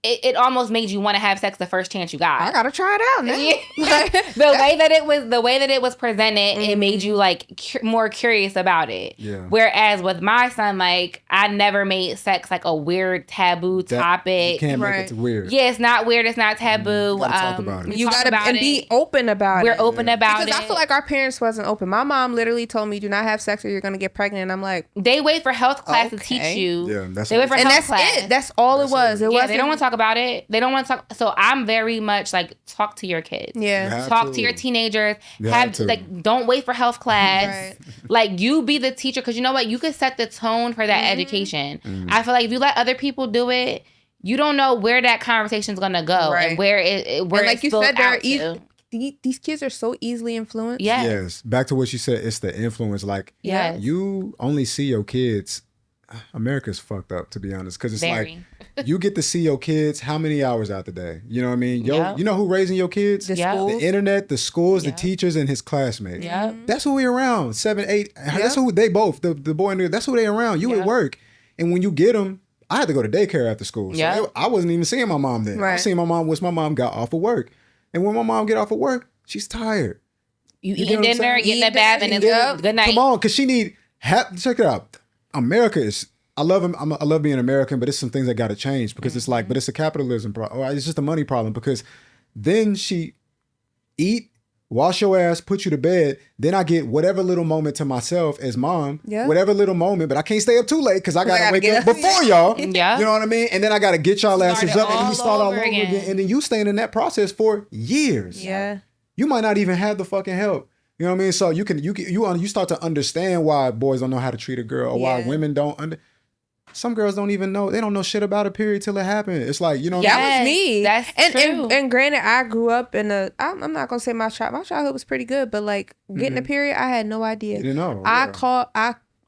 it almost made you want to have sex the first chance you got. I gotta try it out now. Yeah. the way that it was presented, it made you like more curious about it. Yeah. Whereas with my son, like I never made sex like a weird taboo topic. You can't Right. make it weird. Yeah, it's not weird. It's not taboo. You gotta talk about it. we You talk gotta about and it. be open about We're it. open about Because it. I feel like our parents wasn't open. My mom literally told me, "Do not have sex or you're gonna get pregnant." And I'm like, they wait for health class to Okay. teach you. Yeah, that's they wait for and health that's class. it. That's all it was. It Yeah, wasn't. they don't want to talk about it. They don't want to talk. So I'm very much like talk to your kids. You Yeah. have Talk to to. your teenagers. You have to. Like don't wait for health class. Right. Like you be the teacher because you know what? You could set the tone for that education. I feel like if you let other people do it, you don't know where that conversation's gonna go Right. and where it where And like it you spills said, they're out to. these kids are so easily influenced. Yes. Yes. Back to what you said, it's the influence. Like, Yes. you only see your kids. America's fucked up, to be honest, because it's Very. like you get to see your kids how many hours out the day? You know what I mean? Yep. You know who raising your kids? The Yep. schools. The internet, the schools, Yep. the teachers, and his classmates. Yep. That's who we around. 7, 8. That's who they both. The boy and the girl. That's who they around. You Yep. at work, and when you get them, I had to go to daycare after school. So Yep. I wasn't even seeing my mom then. I Right. was seeing my mom once my mom got off of work, and when my mom get off of work, she's tired. You get eating what I'm dinner, saying? getting a Eating bath, dinner, and yeah. it's good night. Come on, because she need. Check it out. America is. I love him. I love being American, but it's some things that got to change because it's like, but it's a capitalism problem. Or it's just a money problem because then she eat, wash your ass, put you to bed. Then I get whatever little moment to myself as mom, Yeah. whatever little moment, but I can't stay up too late because I got to gotta wake get up up. before y'all. Yeah. You know what I mean? And then I got to get y'all asses Start up it and we start all all over over again. again. And then you staying in that process for years. Yeah. You might not even have the fucking help. You know what I mean? So you start to understand why boys don't know how to treat a girl or why Yeah. women don't. Some girls don't even know. They don't know shit about a period till it happened. It's like, you know what I mean? That was Yes, me. that's and, true. And granted, I grew up in I'm not gonna say my childhood was pretty good, but like getting a period, I had no idea. You didn't know.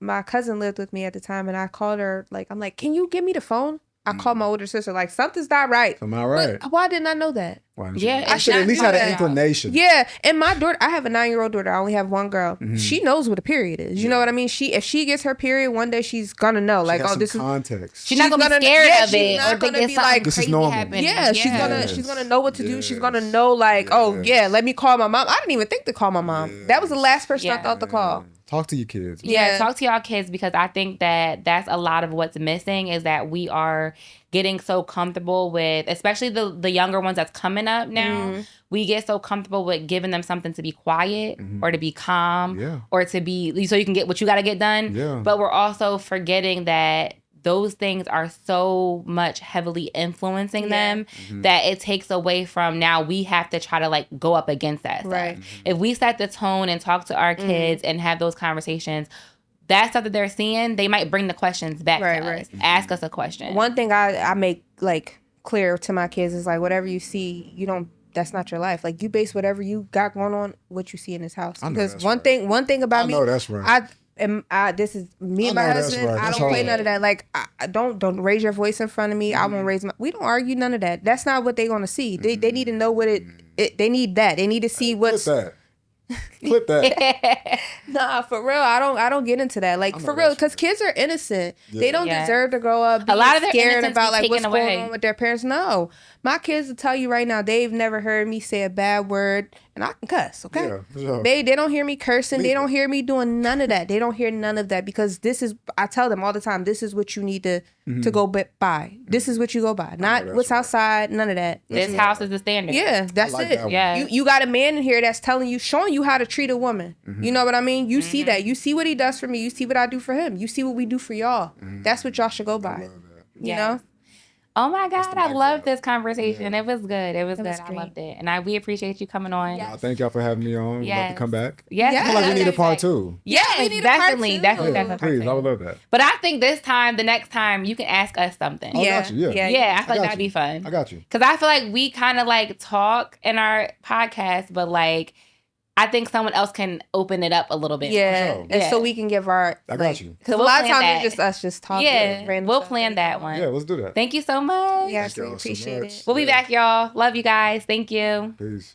My cousin lived with me at the time, and I called her I'm like, can you give me the phone? I called my older sister, like something's not right. Am I right? But why didn't I know that? Why didn't Yeah, you? I it's should at not least had an my- inclination. Yeah, and my daughter, I have a 9-year-old daughter. I only have one girl. She knows what a period is. You know what I mean? If she gets her period one day, she's gonna know. She Like, has oh, some this is. context. She's not gonna be scared of she's it not or gonna think be it's like, something This is crazy normal. happening. Yeah, she's Yes. gonna know what to do. She's Yes. gonna know like, oh Yes. yeah, let me call my mom. I didn't even think to call my mom. That was the last person I Yeah. thought to call. Talk to your kids. Yeah, Yeah. talk to y'all kids because I think that that's a lot of what's missing is that we are getting so comfortable with, especially the younger ones that's coming up now. We get so comfortable with giving them something to be quiet or to be calm Yeah. or to be so you can get what you got to get done. Yeah. But we're also forgetting that those things are so much heavily influencing them that it takes away from now we have to try to like go up against that stuff. Right. If we set the tone and talk to our kids and have those conversations, that stuff that they're seeing, they might bring the questions back Right, to right. us. Ask us a question. One thing I make like clear to my kids is like, whatever you see, that's not your life. Like, you base whatever you got going on what you see in this house. I know Because that's one right. thing about I me, know that's right. this is me and I my know that's husband. right. I That's don't play hard. none of that. Like, I don't raise your voice in front of me. I won't raise my. We don't argue none of that. That's not what they gonna see. They need to know what they need that. They need to see what's. Clip that. Clip that. Nah, for real. I don't get into that. Like, for real, because kids are innocent. They don't Yeah. deserve to grow up being lot of their scared innocence about be like what's taken going away. on with their parents. No, my kids will tell you right now, they've never heard me say a bad word, and I can cuss. Okay, Yeah, for sure. they don't hear me cursing. They Leave don't hear me doing none of that. They don't hear none of that because this is. I tell them all the time, this is what you need to go by. This is what you go by, not that's what's right. outside. None of that. This house is the standard. Yeah, that's like it. that one. Yeah. You got a man in here that's telling you, showing you how to treat a woman. You know what I mean? You see that. You see what he does for me. You see what I do for him. You see what we do for y'all. That's what y'all should go by. You Yes. know? Oh my God, I mic love drop. this conversation. Yeah. It was good. It was good. was I great. loved it. And we appreciate you coming on. Yes. Thank y'all for having me on. Love Yes. to come back. Yes. Yeah. I feel like we need a Yes. part 2. Yes, we need a part definitely, two. definitely, Yeah, definitely. please. I would love that. But I think the next time, you can ask us something. I got you. Yeah. Yeah, I feel I like got that'd you. be fun. I got you. Because I feel like we kind of like talk in our podcast, but like, I think someone else can open it up a little bit. Yeah, sure. and Yeah. so we can give our. I got you. Because So a we'll lot of plan times that. it's just us just talking. Yeah, random we'll stuff plan that one. Yeah, let's do that. Thank you so much. Yes, Thank we y'all so appreciate much. it. We'll be Yeah. back, y'all. Love you guys. Thank you. Peace.